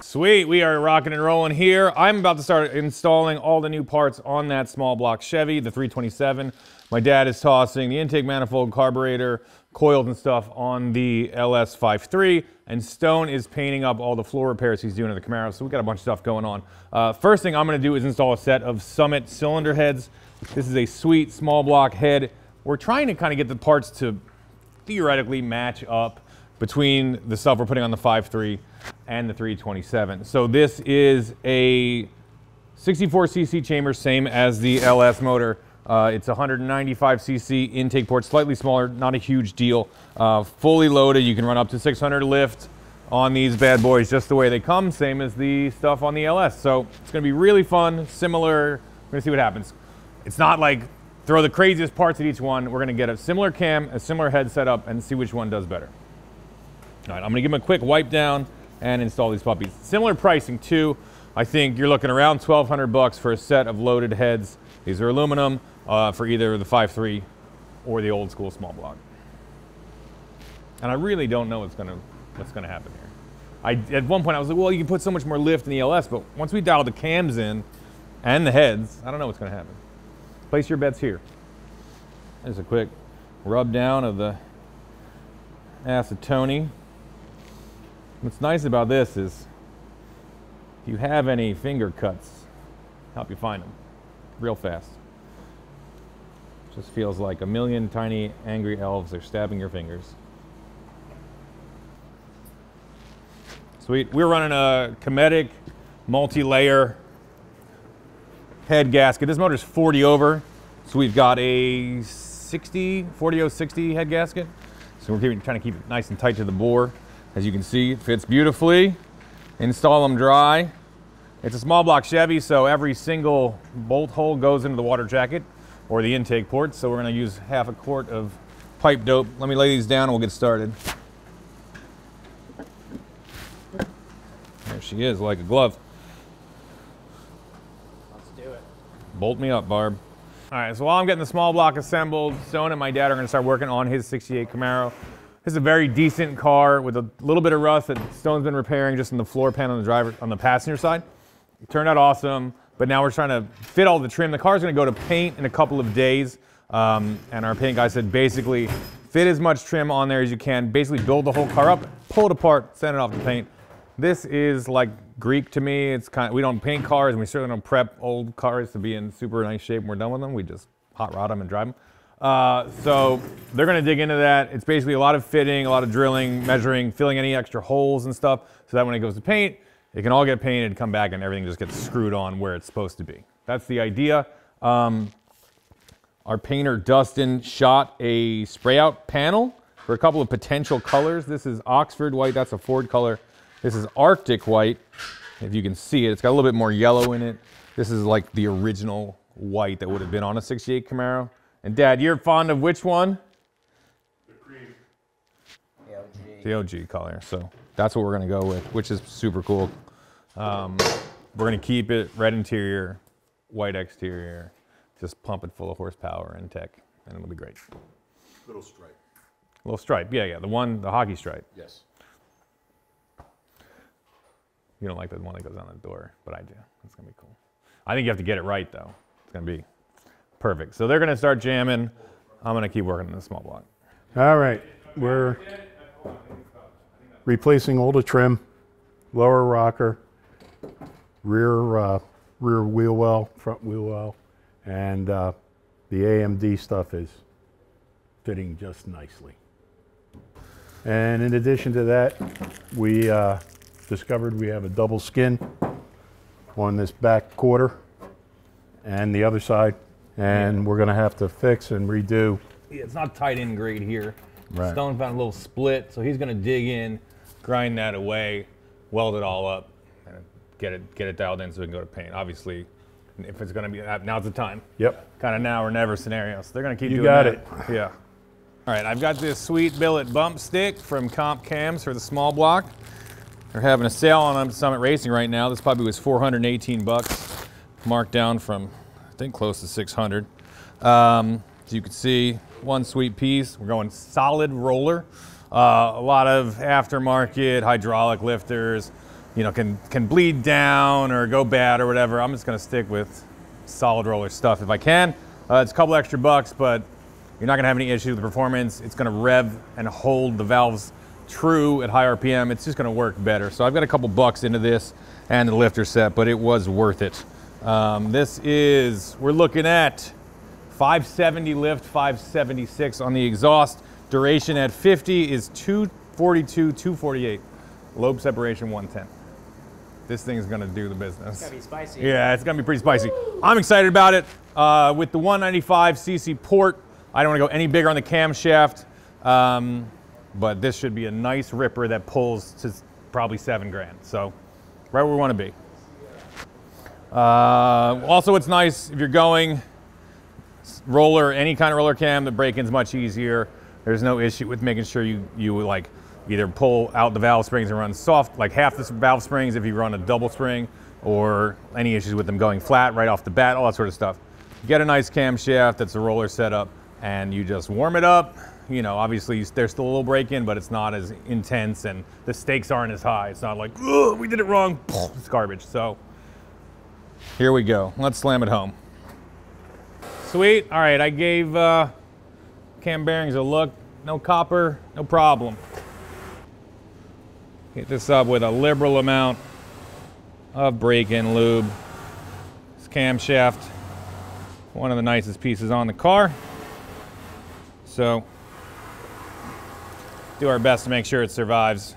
Speaker 1: Sweet, we are rocking and rolling here. I'm about to start installing all the new parts on that small block Chevy, the 327. My dad is tossing the intake manifold, carburetor, coils and stuff on the LS 5.3, and Stone is painting up all the floor repairs he's doing in the Camaro, so we got a bunch of stuff going on. First thing I'm gonna do is install a set of Summit cylinder heads. This is a sweet small block head. We're trying to kind of get the parts to theoretically match up between the stuff we're putting on the 5.3 and the 327. So this is a 64cc chamber, same as the LS motor. It's 195cc intake port, slightly smaller, not a huge deal. Fully loaded, you can run up to 600 lift on these bad boys just the way they come, same as the stuff on the LS. So it's gonna be really fun, similar. We're gonna see what happens. It's not like throw the craziest parts at each one. We're gonna get a similar cam, a similar head setup, and see which one does better. All right, I'm gonna give them a quick wipe down and install these puppies. Similar pricing too. I think you're looking around 1,200 bucks for a set of loaded heads. These are aluminum for either the 5.3 or the old school small block. And I really don't know what's gonna happen here. At one point I was like, well, you can put so much more lift in the LS, but once we dial the cams in and the heads, I don't know what's gonna happen. Place your bets here. There's a quick rub down of the acetone. What's nice about this is if you have any finger cuts, help you find them real fast. Just feels like a million tiny angry elves are stabbing your fingers. Sweet. We're running a Cometic multi-layer head gasket. This motor's 40 over, so we've got a 40-0-60 head gasket. So we're trying to keep it nice and tight to the bore. As you can see, it fits beautifully. Install them dry. It's a small block Chevy, so every single bolt hole goes into the water jacket or the intake port. So we're gonna use half a quart of pipe dope. Let me lay these down and we'll get started. There she is, like a glove.
Speaker 3: Let's do it.
Speaker 1: Bolt me up, Barb. All right, so while I'm getting the small block assembled, Stone and my dad are gonna start working on his 68 Camaro. This is a very decent car with a little bit of rust that Stone's been repairing just in the floor pan on the passenger side. It turned out awesome, but now we're trying to fit all the trim. The car's gonna go to paint in a couple of days, and our paint guy said basically Fit as much trim on there as you can. Basically build the whole car up, pull it apart, send it off to paint. This is like Greek to me. It's kind of, we don't paint cars and we certainly don't prep old cars to be in super nice shape when we're done with them. We just hot rod them and drive them. So they're gonna dig into that. It's basically a lot of fitting, a lot of drilling, measuring, filling any extra holes and stuff so that when it goes to paint, it can all get painted, come back and everything just gets screwed on where it's supposed to be. That's the idea. Our painter, Dustin, shot a spray out panel for a couple of potential colors. This is Oxford white, that's a Ford color. This is Arctic white, if you can see it. It's got a little bit more yellow in it. This is like the original white that would have been on a 68 Camaro. And Dad, you're fond of which one?
Speaker 5: The cream.
Speaker 1: The OG color, so that's what we're gonna go with, which is super cool. We're gonna keep it red interior, white exterior, just pump it full of horsepower and tech, and it'll be great.
Speaker 6: Little stripe.
Speaker 1: Little stripe, yeah, the hockey stripe.
Speaker 6: Yes.
Speaker 1: You don't like the one that goes on the door, but I do. It's gonna be cool. I think you have to get it right though. It's gonna be perfect. So they're gonna start jamming. I'm gonna keep working on the small block.
Speaker 2: All right, we're replacing all the trim, lower rocker, rear wheel well, front wheel well, and the AMD stuff is fitting just nicely. And in addition to that, we discovered we have a double skin on this back quarter and the other side, and we're gonna have to fix and redo.
Speaker 1: Yeah, it's not tight in great here.
Speaker 2: Right.
Speaker 1: Stone found a little split, so he's gonna dig in, grind that away, weld it all up, and get it dialed in so we can go to paint. Obviously, if it's gonna be, now's the time.
Speaker 2: Yep.
Speaker 1: Kind of now or never scenario. So they're gonna keep
Speaker 2: You
Speaker 1: doing
Speaker 2: got
Speaker 1: that.
Speaker 2: it.
Speaker 1: Yeah. All right, I've got this sweet billet bump stick from Comp Cams for the small block. They're having a sale on Summit Racing right now. This puppy was 418 bucks, marked down from, I think, close to 600. As you can see, one sweet piece. We're going solid roller. A lot of aftermarket hydraulic lifters, you know, can bleed down or go bad or whatever. I'm just gonna stick with solid roller stuff if I can. It's a couple extra bucks, but you're not gonna have any issue with the performance. It's gonna rev and hold the valves true at high RPM. It's just gonna work better. So I've got a couple bucks into this and the lifter set, but it was worth it. We're looking at 570 lift, 576 on the exhaust. Duration at 50 is 242, 248. Lobe separation 110. This thing's gonna do the business.
Speaker 3: It's gonna be spicy.
Speaker 1: Yeah, it's gonna be pretty spicy. I'm excited about it. With the 195cc port, I don't wanna go any bigger on the camshaft, but this should be a nice ripper that pulls to probably 7 grand. So, right where we wanna be. Also, it's nice if you're going roller, any kind of roller cam, the break-in's much easier. There's no issue with making sure you like either pull out the valve springs and run soft, like half the valve springs if you run a double spring, or any issues with them going flat right off the bat, all that sort of stuff. You get a nice camshaft that's a roller setup, and you just warm it up. You know, obviously there's still a little break-in, but it's not as intense, and the stakes aren't as high. It's not like, ugh, we did it wrong, it's garbage. So here we go. Let's slam it home. Sweet. All right, I gave cam bearings a look. No copper, no problem. Hit this up with a liberal amount of break-in lube. This camshaft, one of the nicest pieces on the car. So, do our best to make sure it survives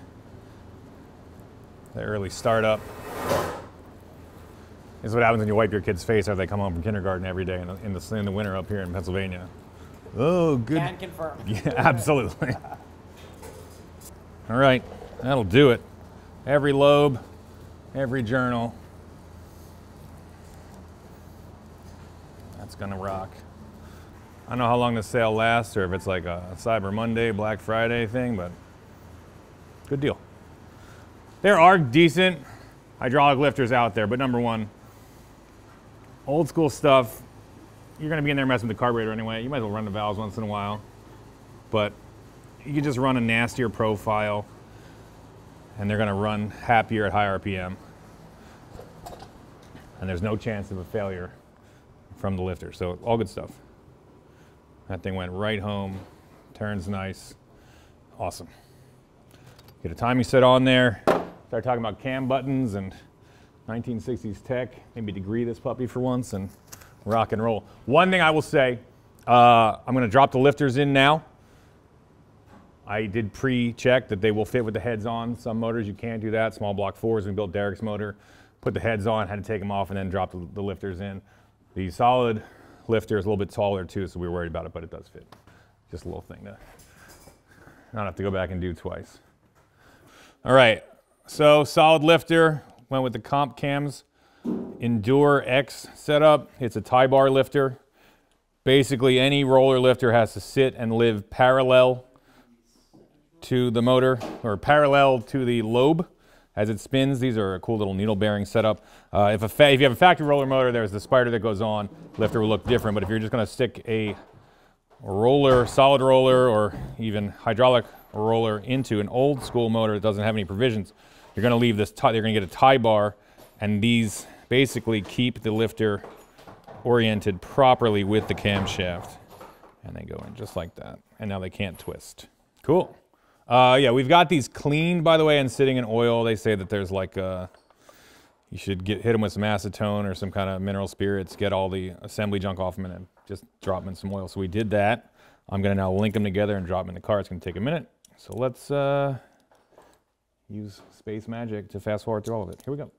Speaker 1: the early startup. This is what happens when you wipe your kid's face after they come home from kindergarten every day in the winter up here in Pennsylvania. Oh, good.
Speaker 3: Can confirm.
Speaker 1: Yeah, absolutely. All right, that'll do it. Every lobe, every journal. That's gonna rock. I don't know how long this sale lasts or if it's like a Cyber Monday, Black Friday thing, but good deal. There are decent hydraulic lifters out there, but number one, old school stuff, you're gonna be in there messing with the carburetor anyway. You might as well run the valves once in a while, but you can just run a nastier profile and they're gonna run happier at high RPM. And there's no chance of a failure from the lifter, so all good stuff. That thing went right home turns nice. Awesome. Get a timing set on there. Start talking about cam buttons and 1960s tech. Maybe degree this puppy for once and rock and roll. One thing I will say, I'm gonna drop the lifters in now. I did pre-check that they will fit with the heads on. Some motors you can't do that. Small block 4s, we built Derek's motor, put the heads on, had to take them off and then drop the lifters in. The solid lifter is a little bit taller too, so we were worried about it, but it does fit. Just a little thing to not have to go back and do twice. All right, so solid lifter, went with the Comp Cams Endure X setup. It's a tie bar lifter. Basically any roller lifter has to sit and live parallel to the motor, or parallel to the lobe as it spins. These are a cool little needle bearing setup. If you have a factory roller motor, there's the spider that goes on. Lifter will look different, but if you're just gonna stick a roller, solid roller, or even hydraulic roller into an old school motor that doesn't have any provisions, you're gonna leave this, you're gonna get a tie bar, and these basically keep the lifter oriented properly with the camshaft. And they go in just like that. And now they can't twist. Cool. Yeah, we've got these cleaned, by the way, and sitting in oil. They say that there's like you should hit them with some acetone or some kind of mineral spirits, get all the assembly junk off them, and then just drop them in some oil. So we did that. I'm gonna now link them together and drop them in the car. It's gonna take a minute. So let's use space magic to fast forward through all of it. Here we go.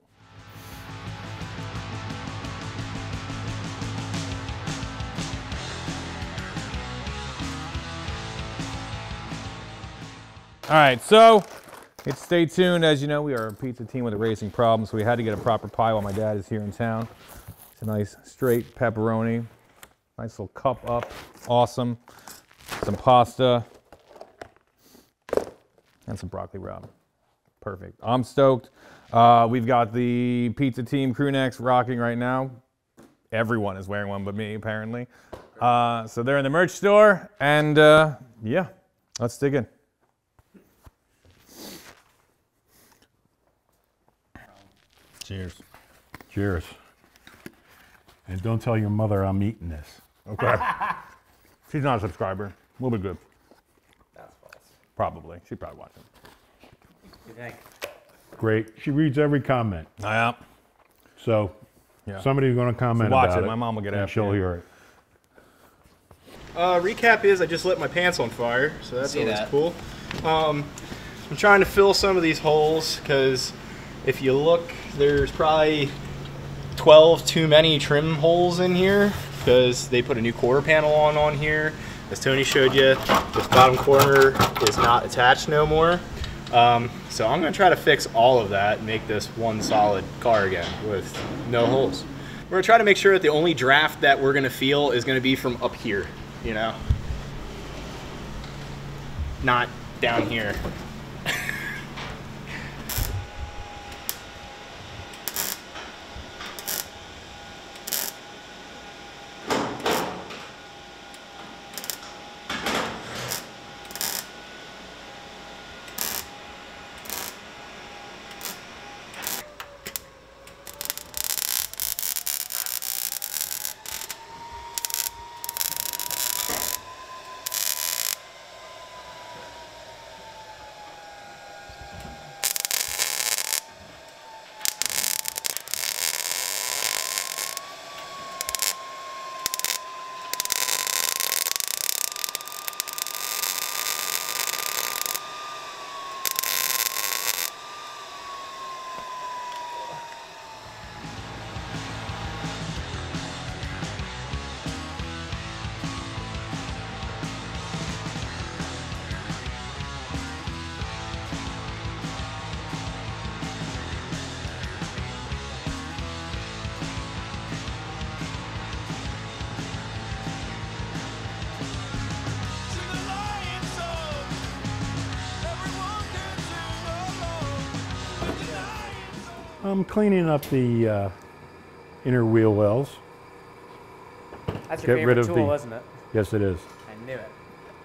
Speaker 1: All right, so it's stay tuned. As you know, we are a pizza team with a racing problem, so we had to get a proper pie while my dad is here in town. It's a nice straight pepperoni, nice little cup up, awesome. Some pasta, and some broccoli rabe. Perfect. I'm stoked. We've got the pizza team crew necks rocking right now. Everyone is wearing one but me, apparently. So they're in the merch store, and yeah, let's dig in.
Speaker 2: Cheers. Cheers. And don't tell your mother I'm eating this. Okay.
Speaker 1: She's not a subscriber. We'll be good.
Speaker 3: That's false.
Speaker 1: Probably. She probably watched it.
Speaker 3: You think?
Speaker 2: Great. She reads every comment.
Speaker 1: Yeah.
Speaker 2: So
Speaker 1: Yeah.
Speaker 2: somebody's going to comment
Speaker 1: Watch
Speaker 2: about
Speaker 1: it. My mom will get
Speaker 2: and
Speaker 1: after
Speaker 2: she'll
Speaker 1: you.
Speaker 2: hear it.
Speaker 4: Recap is I just lit my pants on fire, so that's
Speaker 3: See
Speaker 4: always
Speaker 3: that.
Speaker 4: cool. I'm trying to fill some of these holes because if you look, there's probably 12 too many trim holes in here because they put a new quarter panel on here. As Tony showed you, this bottom corner is not attached no more. So I'm going to try to fix all of that and make this one solid car again with no holes. We're going to try to make sure that the only draft that we're going to feel is going to be from up here, you know? Not down here.
Speaker 2: I'm cleaning up the inner wheel wells.
Speaker 3: That's your
Speaker 2: Get rid
Speaker 3: favorite
Speaker 2: of
Speaker 3: tool,
Speaker 2: the-
Speaker 3: isn't it?
Speaker 2: Yes, it is.
Speaker 3: I knew it.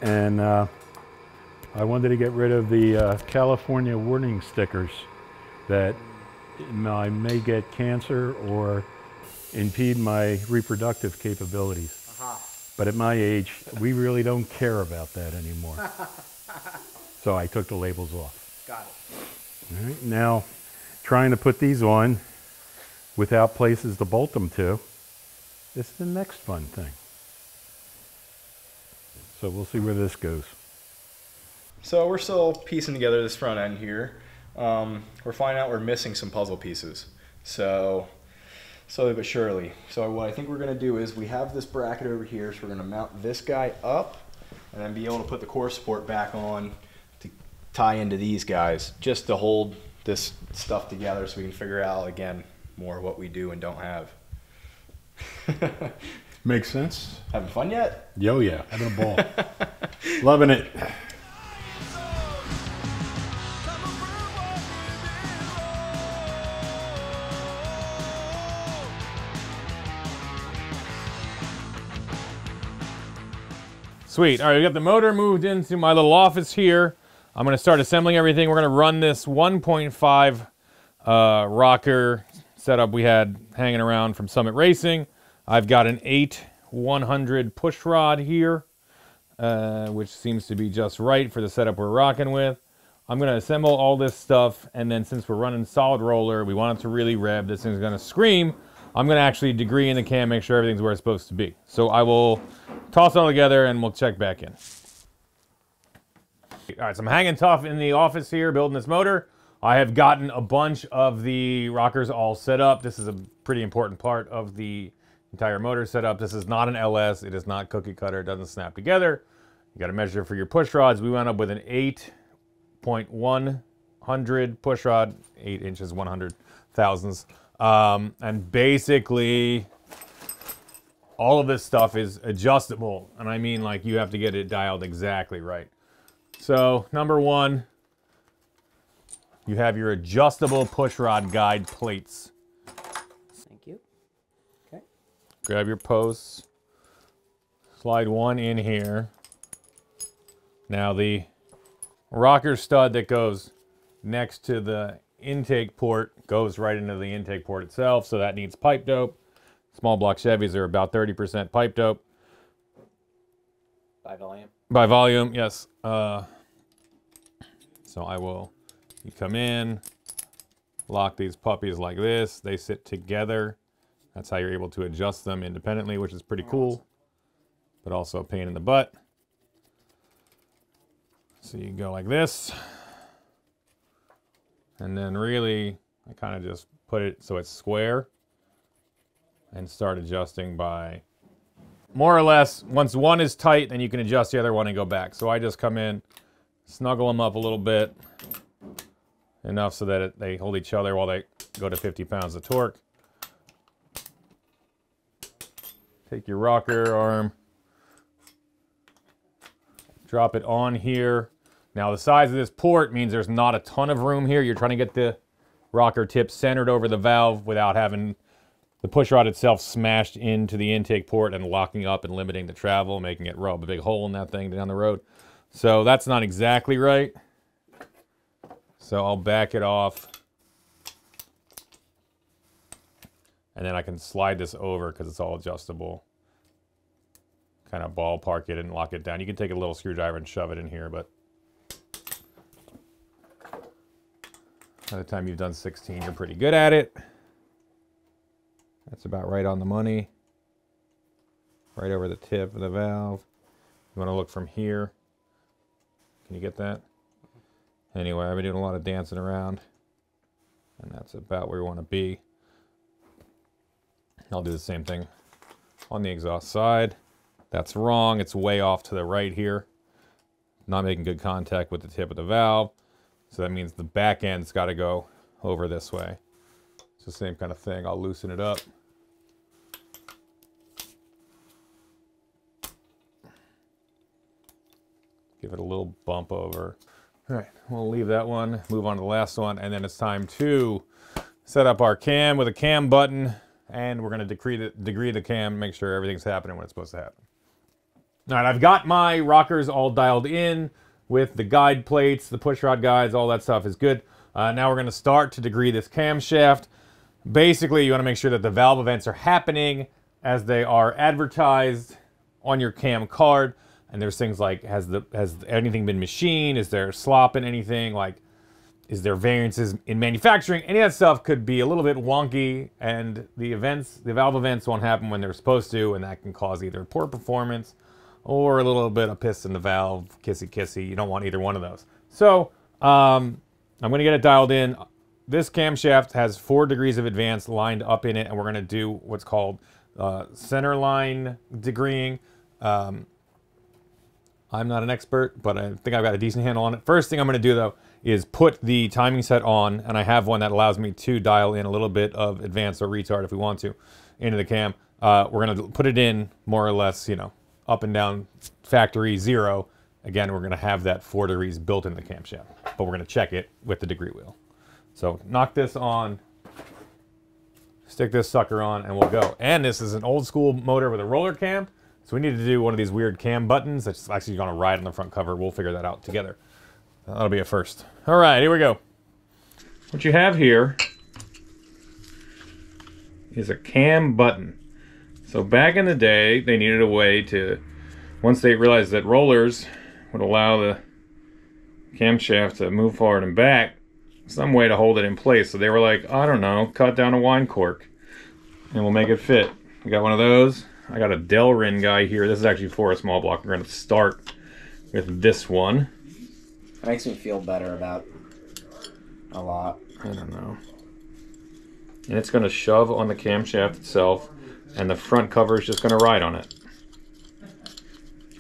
Speaker 2: And I wanted to get rid of the California warning stickers that I may get cancer or impede my reproductive capabilities.
Speaker 3: Aha.
Speaker 2: But at my age, we really don't care about that anymore. So I took the labels off.
Speaker 3: Got it.
Speaker 2: All right, now trying to put these on without places to bolt them to is the next fun thing. So we'll see where this goes.
Speaker 4: So we're still piecing together this front end here. We're finding out we're missing some puzzle pieces. So slowly but surely. So what I think we're gonna do is we have this bracket over here, so we're gonna mount this guy up and then be able to put the core support back on to tie into these guys, just to hold this stuff together so we can figure out, again, more what we do and don't have.
Speaker 2: Makes sense?
Speaker 4: Having fun yet?
Speaker 2: Yo, yeah, having a ball. Loving it.
Speaker 1: Sweet. All right, we got the motor moved into my little office here. I'm going to start assembling everything. We're going to run this 1.5 rocker setup we had hanging around from Summit Racing. I've got an 8/100 push rod here, which seems to be just right for the setup we're rocking with. I'm going to assemble all this stuff, and then since we're running solid roller, we want it to really rev. This thing's going to scream. I'm going to actually degree in the cam, make sure everything's where it's supposed to be. So I will toss it all together, and we'll check back in. All right, so I'm hanging tough in the office here, building this motor. I have gotten a bunch of the rockers all set up. This is a pretty important part of the entire motor setup. This is not an LS. It is not cookie cutter. It doesn't snap together. You got to measure for your push rods. We wound up with an 8.100 push rod, 8 inches, 100 thousandths. And basically, all of this stuff is adjustable. And I mean, like, you have to get it dialed exactly right. So, number one, you have your adjustable push rod guide plates.
Speaker 3: Thank you. Okay.
Speaker 1: Grab your posts. Slide one in here. Now, the rocker stud that goes next to the intake port goes right into the intake port itself, so that needs pipe dope. Small block Chevys are about 30% pipe dope.
Speaker 3: By volume?
Speaker 1: By volume, yes. So you come in, lock these puppies like this. They sit together. That's how you're able to adjust them independently, which is pretty cool, but also a pain in the butt. So you go like this. And then really, I kind of just put it so it's square and start adjusting by more or less. Once one is tight, then you can adjust the other one and go back. So I just come in, snuggle them up a little bit, enough so that they hold each other while they go to 50 pounds of torque. Take your rocker arm, drop it on here. Now the size of this port means there's not a ton of room here. You're trying to get the rocker tip centered over the valve without having the push rod itself smashed into the intake port and locking up and limiting the travel, making it rub a big hole in that thing down the road. So that's not exactly right. So I'll back it off. And then I can slide this over because it's all adjustable. Kind of ballpark it and lock it down. You can take a little screwdriver and shove it in here, but by the time you've done 16, you're pretty good at it. That's about right on the money. Right over the tip of the valve. You want to look from here. Can you get that? Anyway, I've been doing a lot of dancing around, and that's about where we want to be. I'll do the same thing on the exhaust side. That's wrong. It's way off to the right here. Not making good contact with the tip of the valve. So that means the back end's got to go over this way. It's the same kind of thing. I'll loosen it up. Give it a little bump over. All right, we'll leave that one, move on to the last one, and then it's time to set up our cam with a cam button, and we're going to degree the cam, make sure everything's happening when it's supposed to happen. All right, I've got my rockers all dialed in with the guide plates, the push rod guides, all that stuff is good. Now we're going to start to degree this camshaft. Basically, you want to make sure that the valve events are happening as they are advertised on your cam card, and there's things like, has anything been machined? Is there slop in anything? Like, is there variances in manufacturing? Any of that stuff could be a little bit wonky, and the valve events won't happen when they're supposed to, and that can cause either poor performance or a little bit of piss in the valve, kissy. You don't want either one of those. So I'm going to get it dialed in. This camshaft has 4 degrees of advance lined up in it, and we're going to do what's called center line degreeing. I'm not an expert, but I think I've got a decent handle on it. First thing I'm going to do, though, is put the timing set on, and I have one that allows me to dial in a little bit of advance or retard if we want to into the cam. We're going to put it in more or less, you know, up and down factory 0. Again, we're going to have that 4 degrees built into the camshaft, but we're going to check it with the degree wheel. So knock this on, stick this sucker on, and we'll go. And this is an old school motor with a roller cam, so we need to do one of these weird cam buttons that's actually going to ride on the front cover. We'll figure that out together. That'll be a first. All right, here we go. What you have here is a cam button. So back in the day, they needed a way to, once they realized that rollers would allow the camshaft to move forward and back, some way to hold it in place. So they were like, I don't know, cut down a wine cork and we'll make it fit. We got one of those. I got a Delrin guy here. This is actually for a small block. We're going to start with this one.
Speaker 3: It makes me feel better about a lot.
Speaker 1: I don't know. And it's going to shove on the camshaft itself, and the front cover is just going to ride on it.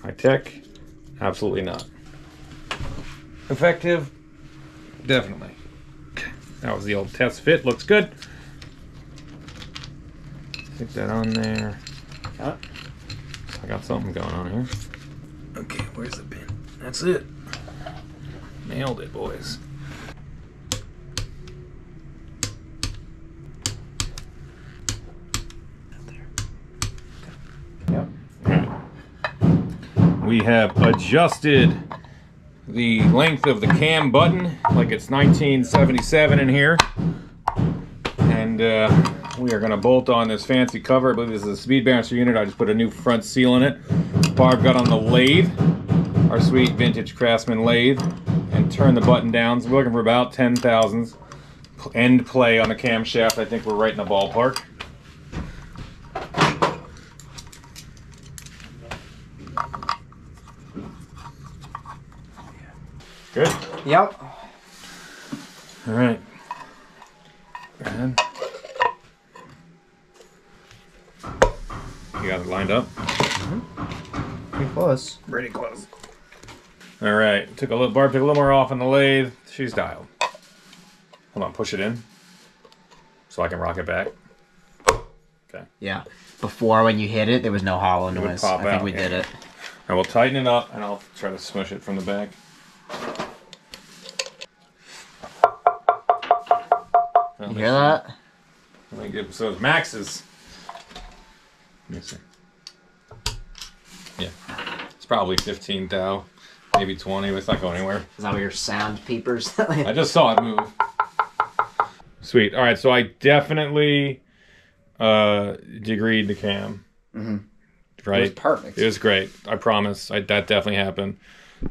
Speaker 1: High tech? Absolutely not. Effective? Definitely. That was the old test fit. Looks good. Stick that on there.
Speaker 3: Got it.
Speaker 1: I got something going on here. Okay, where's the pin? That's it. Nailed it, boys.
Speaker 3: Yep.
Speaker 1: We have adjusted the length of the cam button like it's 1977 in here. And we are going to bolt on this fancy cover. I believe this is a speed balancer unit. I just put a new front seal in it. Barb got on the lathe, our sweet vintage Craftsman lathe, and turn the button down. So we're looking for about 10 thousandths end play on the camshaft. I think we're right in the ballpark. Good?
Speaker 3: Yep.
Speaker 1: All right. And you got it lined up?
Speaker 3: Pretty close.
Speaker 1: Pretty close. All right. Barb took a little more off on the lathe. She's dialed. Hold on. Push it in so I can rock it back. Okay.
Speaker 3: Yeah. Before, when you hit it, there was no hollow
Speaker 1: It would
Speaker 3: noise.
Speaker 1: pop
Speaker 3: I think
Speaker 1: out,
Speaker 3: we
Speaker 1: yeah.
Speaker 3: did it.
Speaker 1: I will tighten it up, and I'll try to smush it from the back.
Speaker 3: You hear that?
Speaker 1: Let me get so Max's. Let me see. Yeah, it's probably 15 thou, maybe 20. But it's not going anywhere.
Speaker 3: Is that what your sound peepers?
Speaker 1: I just saw it move. Sweet. All right, so I definitely degreed the cam.
Speaker 3: Mm-hmm.
Speaker 1: Right.
Speaker 3: It was perfect.
Speaker 1: It was great. I promise. That definitely happened.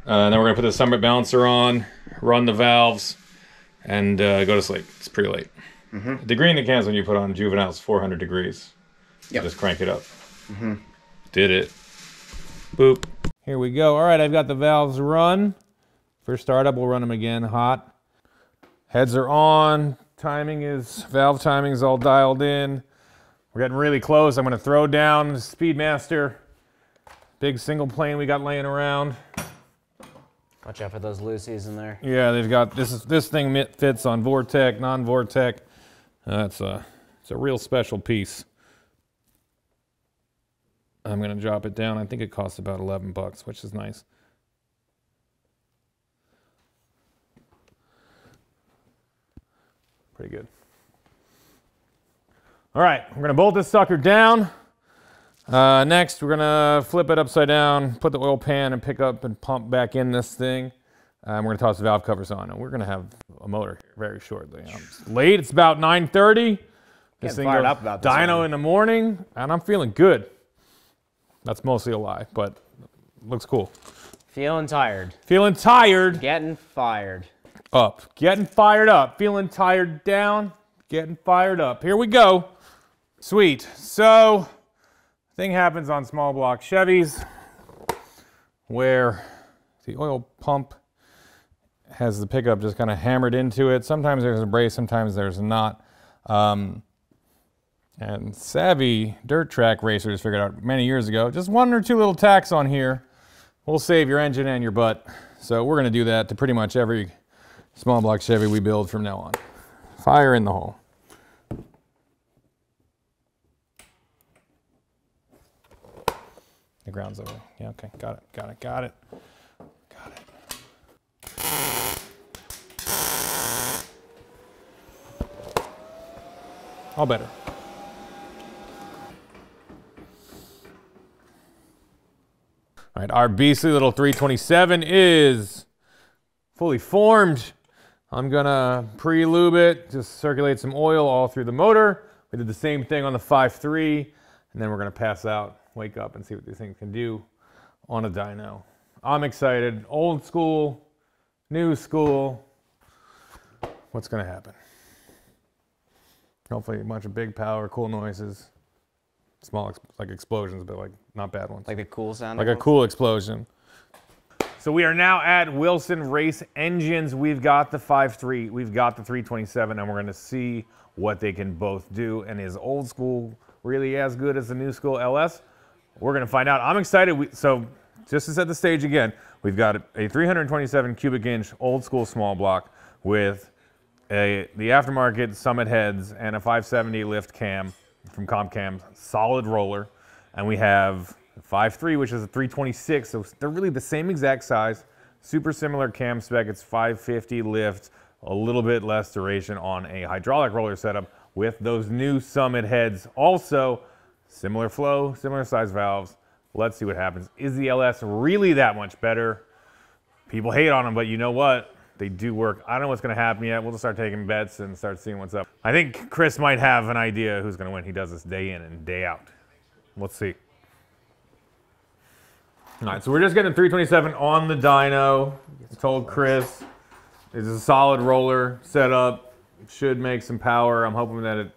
Speaker 1: And then we're gonna put the summit balancer on, run the valves, and go to sleep. It's pretty late.
Speaker 3: Mm-hmm.
Speaker 1: Degreeing the cams when you put on juvenile is 400 degrees.
Speaker 3: Yep.
Speaker 1: Just crank it up.
Speaker 3: Mm-hmm.
Speaker 1: Did it. Boop. Here we go. All right, I've got the valves run. For startup, we'll run them again hot. Heads are on. Valve timing is all dialed in. We're getting really close. I'm going to throw down the Speedmaster. Big single plane we got laying around.
Speaker 3: Watch out for those loosies in there.
Speaker 1: Yeah, they've got this thing fits on Vortec, non-Vortec. It's a real special piece. I'm gonna drop it down. I think it costs about 11 bucks, which is nice. Pretty good. All right, we're gonna bolt this sucker down. Next, we're gonna flip it upside down, put the oil pan and pick up and pump back in this thing. We're gonna toss the valve covers on, and we're gonna have a motor here very shortly. It's late, it's about 9:30. This thing goes dyno in the morning, and I'm feeling good. That's mostly a lie, but looks cool.
Speaker 3: Feeling tired.
Speaker 1: Feeling tired.
Speaker 3: Getting fired.
Speaker 1: Up. Getting fired up. Feeling tired down. Getting fired up. Here we go. Sweet. So, thing happens on small block Chevys where the oil pump has the pickup just kind of hammered into it. Sometimes there's a brace, sometimes there's not. And savvy dirt track racers figured out many years ago, just 1 or 2 little tacks on here will save your engine and your butt. So we're gonna do that to pretty much every small block Chevy we build from now on. Fire in the hole. The ground's over. Yeah, okay, got it, got it, got it. Got it. All better. All right, our beastly little 327 is fully formed. I'm gonna pre-lube it, just circulate some oil all through the motor. We did the same thing on the 5.3, and then we're gonna pass out, wake up, and see what these things can do on a dyno. I'm excited. Old school, new school. What's gonna happen? Hopefully a bunch of big power, cool noises. Small, like explosions, but like not bad ones.
Speaker 3: Like the cool sound?
Speaker 1: Like a cool explosion. So we are now at Wilson Race Engines. We've got the 5.3, we've got the 327, and we're gonna see what they can both do. And is old school really as good as the new school LS? We're gonna find out. I'm excited. So just to set the stage again, we've got a 327 cubic inch old school small block with the aftermarket Summit heads and a 570 lift cam from ComCam, solid roller. And we have 5.3, which is a 326, so they're really the same exact size, super similar cam spec. It's 550 lift, a little bit less duration on a hydraulic roller setup with those new Summit heads. Also, similar flow, similar size valves. Let's see what happens. Is the LS really that much better? People hate on them, but you know what? They do work. I don't know what's going to happen yet. We'll just start taking bets and start seeing what's up. I think Chris might have an idea who's going to win. He does this day in and day out. Let's see. All right, so we're just getting 327 on the dyno. I told Chris it's a solid roller setup. Should make some power. I'm hoping that it,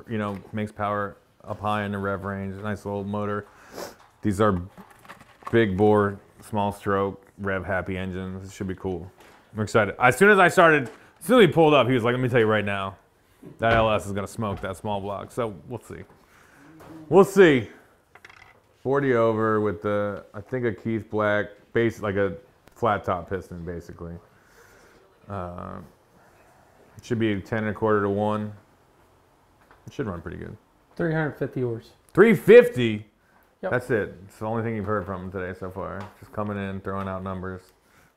Speaker 1: you know, makes power up high in the rev range. Nice little motor. These are big bore, small stroke, rev happy engines. This should be cool. I'm excited. As soon as he pulled up, he was like, let me tell you right now, that LS is gonna smoke that small block. So we'll see. We'll see. 40 over with the, I think a Keith Black base, like a flat top piston basically. It should be 10 1/4 to 1. It should run pretty good.
Speaker 6: 350 horse.
Speaker 1: 350?
Speaker 6: Yep.
Speaker 1: That's it. It's the only thing you've heard from him today so far. Just coming in, throwing out numbers.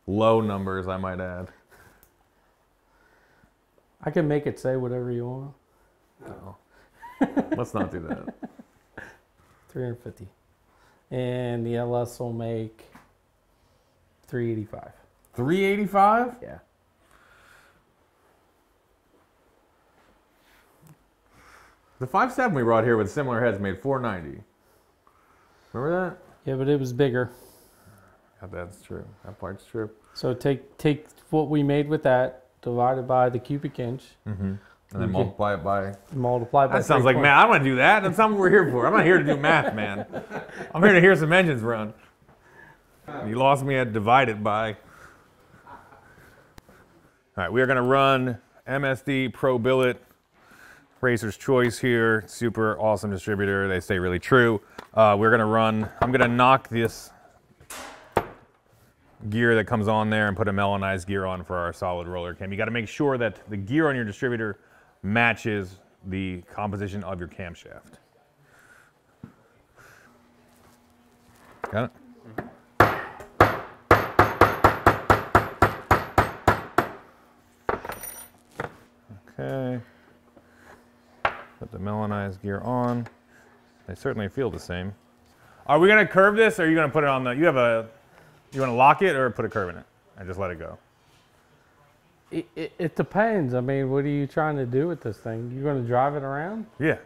Speaker 1: Low numbers, I might add.
Speaker 6: I can make it say whatever you want.
Speaker 1: No. Let's not do that.
Speaker 6: 350. And the LS will make 385.
Speaker 1: 385?
Speaker 6: Yeah.
Speaker 1: The 5.7 we brought here with similar heads made 490. Remember that?
Speaker 6: Yeah, but it was bigger.
Speaker 1: That's true. That part's true.
Speaker 6: So take what we made with that, divided by the cubic inch.
Speaker 1: Mm-hmm. And then multiply it by...
Speaker 6: Multiply by
Speaker 1: That sounds like math. I don't want to do that. That's not what we're here for. I'm not here to do math, man. I'm here to hear some engines run. You lost me at divide it by. All right, we are going to run MSD Pro Billet. Racer's Choice here. Super awesome distributor. They stay really true. We're going to run... I'm going to knock this gear that comes on there and put a melanized gear on for our solid roller cam. You got to make sure that the gear on your distributor matches the composition of your camshaft. Got it? Okay. Put the melanized gear on. They certainly feel the same. Are we going to curve this, or are you going to put it on the... You want to lock it or put a curve in it and just let it go?
Speaker 6: It depends. I mean, what are you trying to do with this thing? You're going to drive it around?
Speaker 1: Yeah.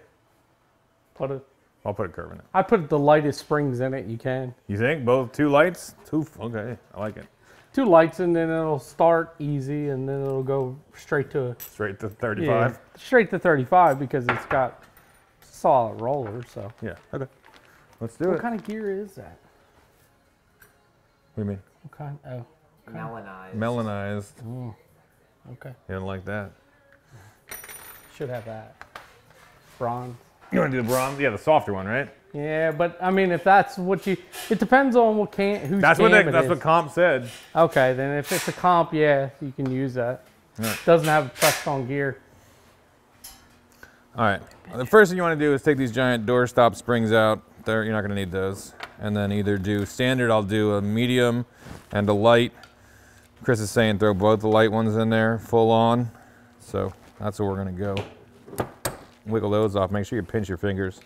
Speaker 6: Put it
Speaker 1: I'll put a curve in it.
Speaker 6: I put the lightest springs in it you can.
Speaker 1: You think? Both 2 lights? 2, okay, I like it.
Speaker 6: 2 lights, and then it'll start easy, and then it'll go straight to
Speaker 1: Straight to 35?
Speaker 6: yeah, straight to 35 because it's got solid rollers. So
Speaker 1: Yeah, okay. Let's do
Speaker 6: what
Speaker 1: it.
Speaker 6: kind of gear is that?
Speaker 1: What do you mean?
Speaker 6: What kind? Oh,
Speaker 3: Melanized.
Speaker 1: Melanized.
Speaker 6: okay.
Speaker 1: You don't like that?
Speaker 6: Should have that. Bronze.
Speaker 1: You want to do the bronze? Yeah, the softer one, right?
Speaker 6: Yeah, but I mean, if that's what you, it depends on what whose
Speaker 1: That's
Speaker 6: cam it
Speaker 1: that's
Speaker 6: is.
Speaker 1: what comp said.
Speaker 6: Okay, then if it's a comp, yeah, you can use that.
Speaker 1: Right.
Speaker 6: Doesn't have pressed on gear.
Speaker 1: All right. The first thing you want to do is take these giant doorstop springs out. There, you're not going to need those. And then either do standard. I'll do a medium and a light. Chris is saying throw both the light ones in there, full on. So that's where we're going to go. Wiggle those off. Make sure you pinch your fingers.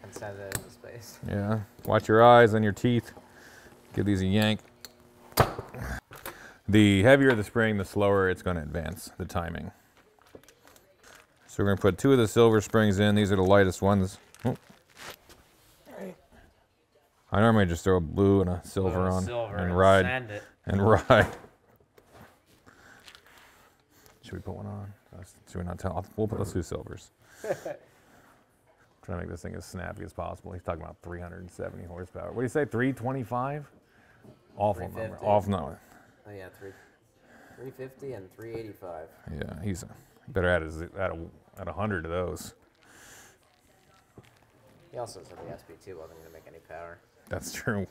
Speaker 3: And send it into space.
Speaker 1: Yeah. Watch your eyes and your teeth. Give these a yank. The heavier the spring, the slower it's going to advance the timing. So we're going to put 2 of the silver springs in. These are the lightest ones. Oh. I normally just throw a blue and a silver on and ride.
Speaker 3: Send it.
Speaker 1: And ride. Should we put one on? Should we not tell? Let's do silvers. Trying to make this thing as snappy as possible. He's talking about 370 horsepower. What do you say? 325? Awful number.
Speaker 3: 350.
Speaker 1: Awful number.
Speaker 3: Oh yeah, 350 and 385.
Speaker 1: Yeah, he's better at 100 of those.
Speaker 3: He also said the SB2 wasn't going to make any power.
Speaker 1: That's true.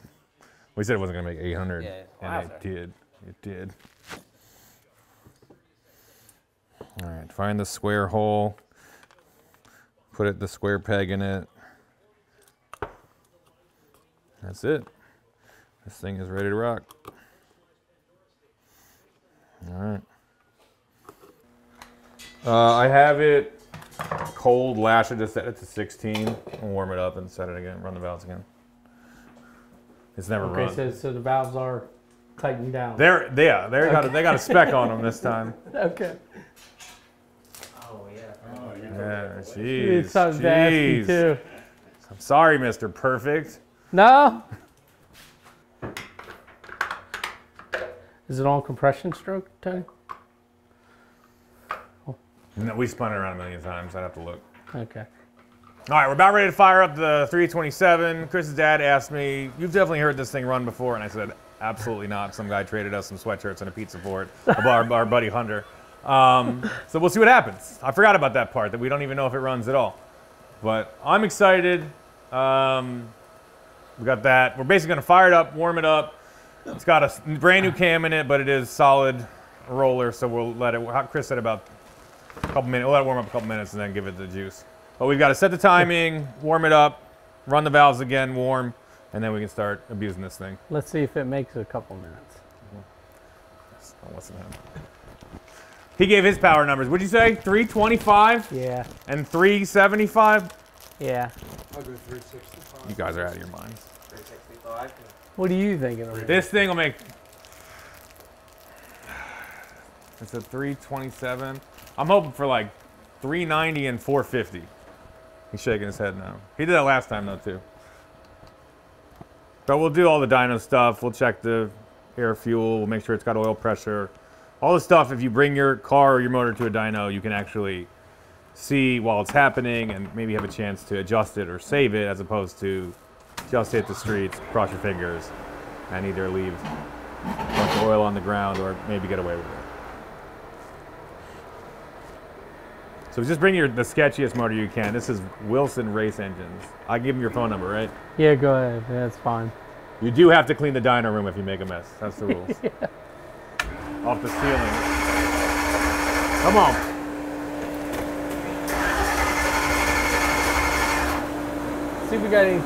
Speaker 1: We said it wasn't going to make 800,
Speaker 3: Yeah,
Speaker 1: and it did. It did. All right, find the square hole. Put the square peg in it. That's it. This thing is ready to rock. All right. I have it cold. Lash it. Just set it to 16 and warm it up and set it again. Run the valves again. It's never run.
Speaker 6: Okay, so the valves are tightened down.
Speaker 1: They got a spec on them this time.
Speaker 6: Okay.
Speaker 3: Oh yeah.
Speaker 1: Yeah,
Speaker 6: It's
Speaker 1: jeez,
Speaker 6: something to ask you
Speaker 1: jeez.
Speaker 6: too.
Speaker 1: I'm sorry, Mr. Perfect.
Speaker 6: No. Is it on compression stroke, Tony?
Speaker 1: No, we spun it around a million times. I'd have to look.
Speaker 6: Okay.
Speaker 1: All right, we're about ready to fire up the 327. Chris's dad asked me, "You've definitely heard this thing run before," and I said, "Absolutely not. Some guy traded us some sweatshirts and a pizza for it. our buddy Hunter." So we'll see what happens. I forgot about that part, that we don't even know if it runs at all. But I'm excited. We got that. We're basically going to fire it up, warm it up. It's got a brand new cam in it, but it is solid roller, so we'll let it. Chris said about a couple minutes. We'll let it warm up a couple minutes and then give it the juice. But we've got to set the timing, warm it up, run the valves again, warm, and then we can start abusing this thing.
Speaker 6: Let's see if it makes a couple minutes.
Speaker 1: Don't listen to him. He gave his power numbers. What'd you say? 325
Speaker 6: Yeah.
Speaker 1: and 375?
Speaker 6: Yeah.
Speaker 5: I'll go 365.
Speaker 1: You guys are out of your minds.
Speaker 3: 365.
Speaker 6: What are you thinking of?
Speaker 1: This thing will make... It's a 327. I'm hoping for like 390 and 450. He's shaking his head now. He did that last time though too. But we'll do all the dyno stuff. We'll check the air fuel. We'll make sure it's got oil pressure. All the stuff, if you bring your car or your motor to a dyno, you can actually see while it's happening and maybe have a chance to adjust it or save it, as opposed to just hit the streets, cross your fingers, and either leave a bunch of oil on the ground or maybe get away with it. So just bring the sketchiest motor you can. This is Wilson Race Engines. I give him your phone number, right?
Speaker 6: Yeah, go ahead. That's fine.
Speaker 1: You do have to clean the dyno room if you make a mess. That's the rules. Off the ceiling. Come on.
Speaker 6: See if we got any.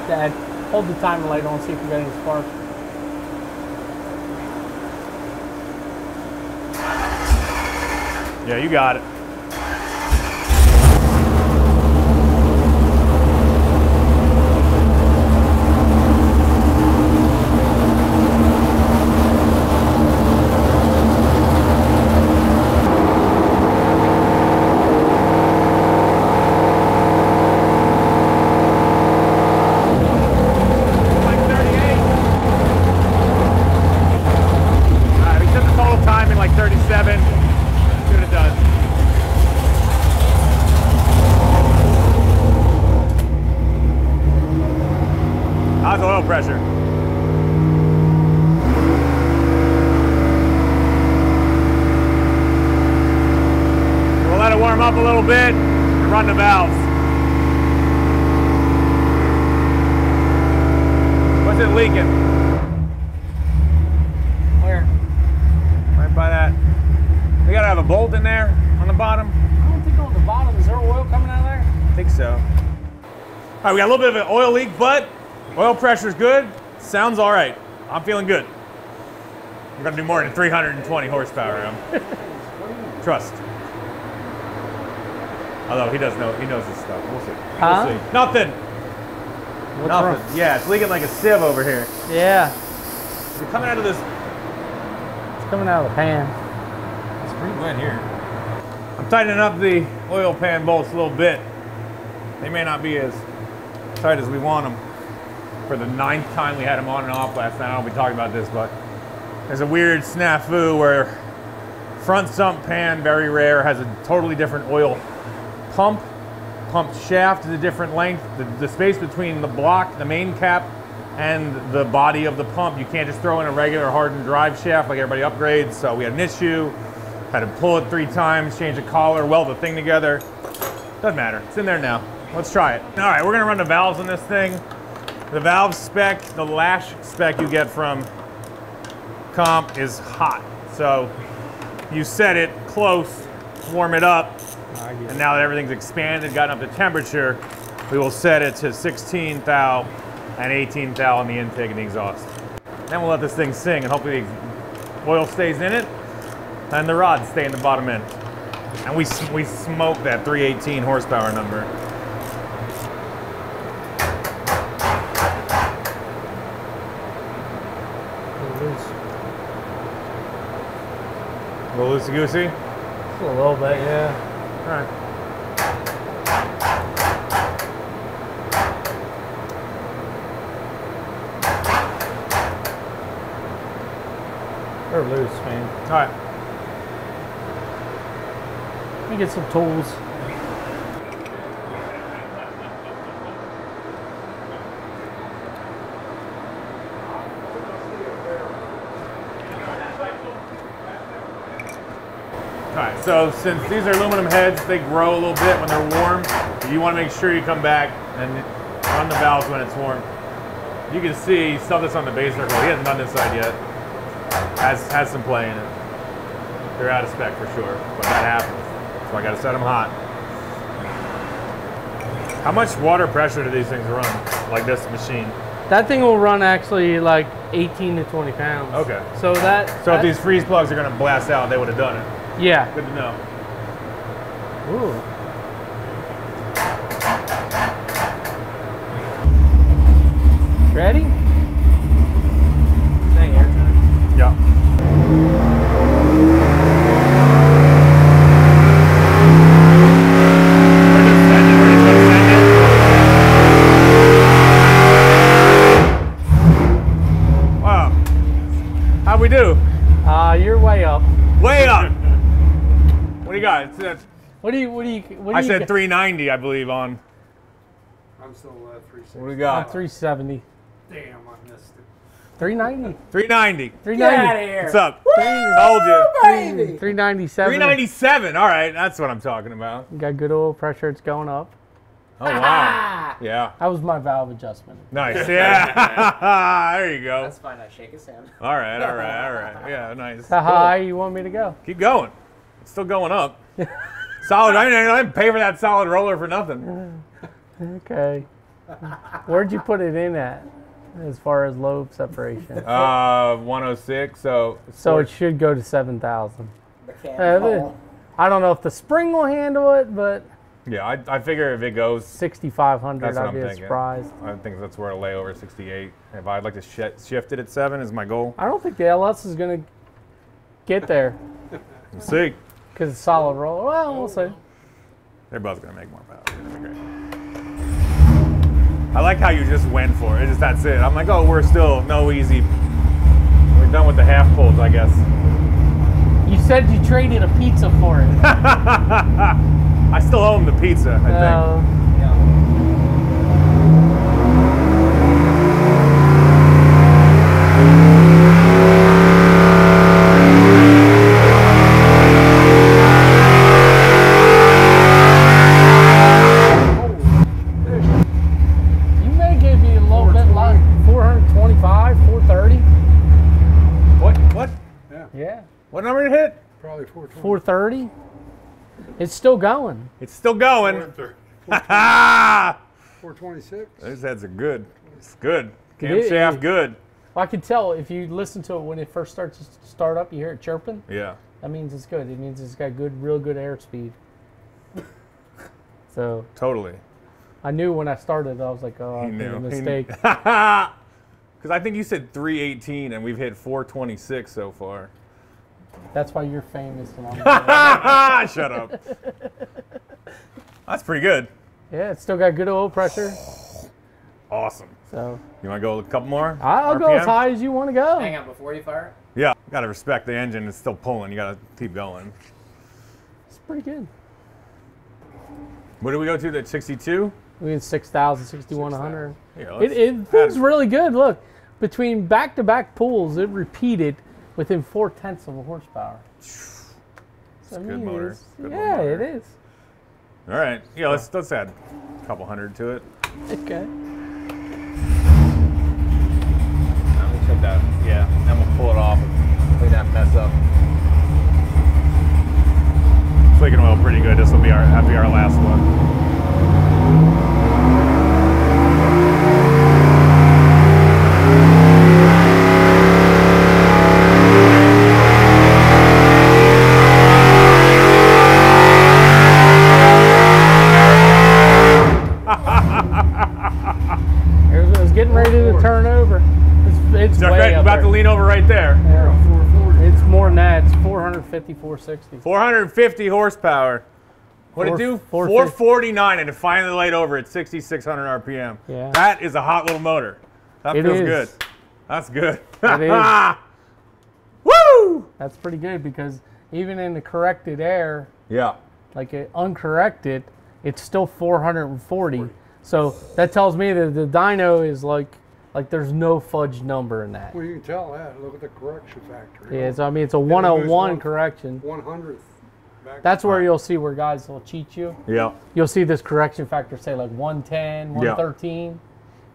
Speaker 6: Dad, hold the timer light on. See if we got any sparks.
Speaker 1: Yeah, you got it. pressure. We'll let it warm up a little bit and run the valves. What's it leaking?
Speaker 6: Where?
Speaker 1: Right by that. We gotta have a bolt in there on the bottom.
Speaker 6: I don't think on the bottom. Is there oil coming out of there?
Speaker 1: I think so. All right, we got a little bit of an oil leak, but oil pressure's good. Sounds all right. I'm feeling good. We're gonna do more than 320 horsepower. Trust. Although he knows his stuff. We'll see.
Speaker 6: Huh?
Speaker 1: We'll see. Nothing.
Speaker 6: What's
Speaker 1: Nothing.
Speaker 6: wrong?
Speaker 1: Yeah, it's leaking like a sieve over here.
Speaker 6: Yeah,
Speaker 1: We're coming out of this.
Speaker 6: it's coming out of the pan.
Speaker 1: It's pretty wet here. I'm tightening up the oil pan bolts a little bit. They may not be as tight as we want them. For the 9th time we had them on and off last night. I don't know if we talked about this, but there's a weird snafu where front sump pan, very rare, has a totally different oil pump. Pump shaft is a different length. The space between the block, the main cap, and the body of the pump, you can't just throw in a regular hardened drive shaft like everybody upgrades. So we had an issue, had to pull it 3 times, change the collar, weld the thing together. Doesn't matter, it's in there now. Let's try it. All right, we're gonna run the valves on this thing. The valve spec, the lash spec you get from comp is hot. So you set it close, warm it up, and now that everything's expanded, gotten up to temperature, we will set it to 16 thou and 18 thou on the intake and the exhaust. Then we'll let this thing sing and hopefully the oil stays in it and the rods stay in the bottom end. And we smoke that 318 horsepower number. A little loosey-goosey?
Speaker 6: A little bit, yeah.
Speaker 1: All right.
Speaker 6: They're loose, man.
Speaker 1: All right.
Speaker 6: Let me get some tools.
Speaker 1: Alright, so since these are aluminum heads, they grow a little bit when they're warm. You want to make sure you come back and run the valves when it's warm. You can see stuff that's on the base circle. He hasn't done this side yet. Has some play in it. They're out of spec for sure, but that happens. So I got to set them hot. How much water pressure do these things run, like this machine?
Speaker 6: That thing will run actually like 18 to 20 pounds.
Speaker 1: Okay.
Speaker 6: So
Speaker 1: if these freeze plugs are going to blast out, they would have done it.
Speaker 6: Yeah.
Speaker 1: Good to know.
Speaker 6: Ooh. Ready?
Speaker 3: Saying airtime.
Speaker 1: Yeah. Wow. How'd we do?
Speaker 6: You're way up.
Speaker 1: Way up. What do you got? I said 390, I believe, on.
Speaker 5: I'm still at 360.
Speaker 1: What do we
Speaker 6: I'm
Speaker 1: got?
Speaker 6: 370.
Speaker 5: Damn, I missed it.
Speaker 6: 390.
Speaker 1: 390.
Speaker 6: 390.
Speaker 3: here.
Speaker 1: What's up? Told you.
Speaker 3: Baby.
Speaker 6: 397.
Speaker 1: 397. All right, that's what I'm talking about.
Speaker 6: You got good oil pressure. It's going up.
Speaker 1: Oh wow. Yeah.
Speaker 6: That was my valve adjustment.
Speaker 1: Nice. Yeah. There you go.
Speaker 3: That's fine. I shake his hand.
Speaker 1: All right. All right. All right. Yeah. Nice.
Speaker 6: How high you want me to go?
Speaker 1: Keep going. It's still going up. Solid. I didn't pay for that solid roller for nothing.
Speaker 6: Okay. Where'd you put it in at, as far as lobe separation?
Speaker 1: 106. So
Speaker 6: So it should go to 7,000.
Speaker 3: The can.
Speaker 6: I don't know if the spring will handle it, but
Speaker 1: yeah, I figure if it goes,
Speaker 6: 6,500,
Speaker 1: that's what
Speaker 6: I'd
Speaker 1: I'm
Speaker 6: be
Speaker 1: thinking.
Speaker 6: surprised.
Speaker 1: I think that's where it'll lay over 68. If I'd like to shift it at 7 is my goal.
Speaker 6: I don't think the LS is going to get there
Speaker 1: We'll see.
Speaker 6: because it's solid roll. Well, we'll see.
Speaker 1: They're both gonna make more power. It's gonna be great. I like how you just went for it. That's it. I'm like, oh, we're still no easy. We're done with the half pulls, I guess.
Speaker 6: You said you traded a pizza for it.
Speaker 1: I still owe him the pizza, I think.
Speaker 3: Yeah.
Speaker 1: number did it hit?
Speaker 2: Probably 420.
Speaker 6: 430. It's still going.
Speaker 1: It's still going.
Speaker 2: 426.
Speaker 1: Those heads are good. It's good.
Speaker 6: It is.
Speaker 1: Camshaft good.
Speaker 6: Well, I can tell if you listen to it when it first starts to start up, you hear it chirping.
Speaker 1: Yeah.
Speaker 6: That means it's good. It means it's got real good airspeed. So
Speaker 1: Totally.
Speaker 6: I knew when I started, I was like, oh, I made a mistake.
Speaker 1: Because I think you said 318 and we've hit 426 so far.
Speaker 6: That's why you're famous. And I'm
Speaker 1: Shut up. That's pretty good.
Speaker 6: yeah, it's still got good oil pressure.
Speaker 1: Awesome.
Speaker 6: So
Speaker 1: You want to go a couple more?
Speaker 6: I'll go
Speaker 1: RPM?
Speaker 6: as high as you want to go.
Speaker 3: Hang on before you fire it.
Speaker 1: Yeah. Got to respect the engine. It's still pulling. You got to keep going.
Speaker 6: It's pretty good.
Speaker 1: What did we go to? That 62?
Speaker 6: We had 6,000, 6,100.
Speaker 1: Yeah,
Speaker 6: It feels really good. Look, between back-to-back pulls, it repeated within 0.4 of a horsepower.
Speaker 1: It's
Speaker 6: So,
Speaker 1: a good motor. Good little
Speaker 6: yeah,
Speaker 1: motor.
Speaker 6: it is.
Speaker 1: All right. Yeah, let's add a couple hundred to it.
Speaker 6: Okay.
Speaker 1: We'll check that. Yeah. Then we'll pull it off and clean that mess up. Flaking oil pretty good. This will be that'll be our last one.
Speaker 6: It was getting ready to turn over. It's way up
Speaker 1: About
Speaker 6: there.
Speaker 1: to lean over right there.
Speaker 6: Yeah. It's more than that. It's 450, 460.
Speaker 1: 450 horsepower. What'd it do?
Speaker 6: 450.
Speaker 1: 449, and it finally laid over at 6,600 RPM.
Speaker 6: Yeah.
Speaker 1: That is a hot little motor. That
Speaker 6: It
Speaker 1: feels
Speaker 6: is.
Speaker 1: good. That's good.
Speaker 6: It is.
Speaker 1: Woo!
Speaker 6: That's pretty good because even in the corrected air,
Speaker 1: Yeah.
Speaker 6: like it uncorrected, it's still 440. So that tells me that the dyno is like there's no fudge number in that.
Speaker 2: Well, you can tell that. Look at the correction factor.
Speaker 6: Yeah, so I mean it's a 101 correction.
Speaker 2: 100th. Back
Speaker 6: That's where you'll see where guys will cheat you.
Speaker 1: Yeah.
Speaker 6: You'll see this correction factor say like 110, 113.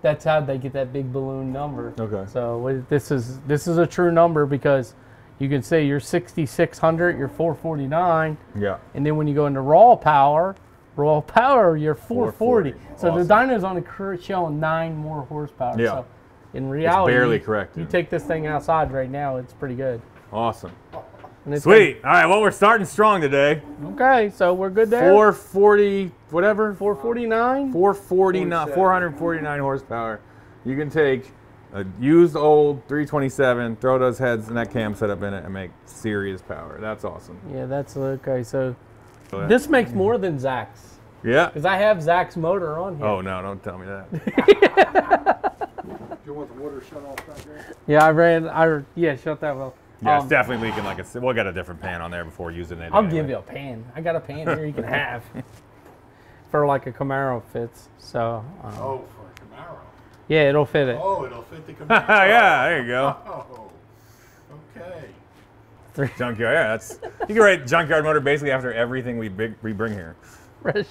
Speaker 6: That's how they get that big balloon number.
Speaker 1: Okay.
Speaker 6: So this is a true number because you can say you're 6,600, you're 449,
Speaker 1: Yeah.
Speaker 6: and then when you go into raw power, you're 440. So
Speaker 1: Awesome.
Speaker 6: the dyno's only showing 9 more horsepower.
Speaker 1: Yeah.
Speaker 6: So in reality,
Speaker 1: barely corrected.
Speaker 6: You take this thing outside right now, it's pretty good.
Speaker 1: Awesome.
Speaker 6: And it's
Speaker 1: Sweet. All right. Well, we're starting strong today.
Speaker 6: Okay, so we're good there.
Speaker 1: 440, whatever.
Speaker 6: 449.
Speaker 1: 449, 449 horsepower. You can take a used old 327, throw those heads and that cam setup in it, and make serious power. That's awesome.
Speaker 6: Yeah, that's okay. So this makes more than Zach's.
Speaker 1: Yeah.
Speaker 6: Because I have Zach's motor on here.
Speaker 1: Oh no! Don't tell me that.
Speaker 2: Do you want the water shut off back there?
Speaker 6: Yeah, yeah, shut that well.
Speaker 1: Yeah, it's definitely leaking like it's. We'll get a different pan on there before using it.
Speaker 6: I'll give you a pan. I got a pan here you can have. For like a Camaro fits. So.
Speaker 2: Oh, for a Camaro.
Speaker 6: Yeah, it'll fit it.
Speaker 2: Oh, it'll fit the Camaro.
Speaker 1: Yeah, there you go.
Speaker 2: Oh, okay.
Speaker 1: Junkyard. Yeah, that's. You can write junkyard motor basically after everything we bring here.
Speaker 6: Fresh.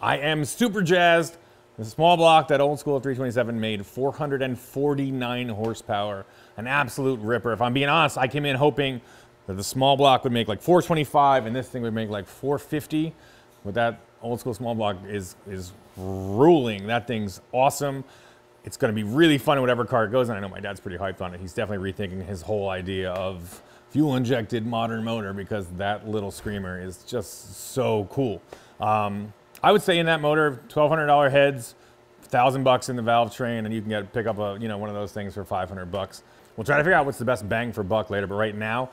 Speaker 1: I am super jazzed. The small block, that old school 327 made 449 horsepower. An absolute ripper. If I'm being honest, I came in hoping that the small block would make like 425 and this thing would make like 450. But that old school small block is ruling. That thing's awesome. It's going to be really fun in whatever car it goes in. I know my dad's pretty hyped on it. He's definitely rethinking his whole idea of fuel-injected modern motor because that little screamer is just so cool. I would say in that motor, $1,200 heads, $1,000 in the valve train, and you can pick up a one of those things for $500. We'll try to figure out what's the best bang for buck later, but right now,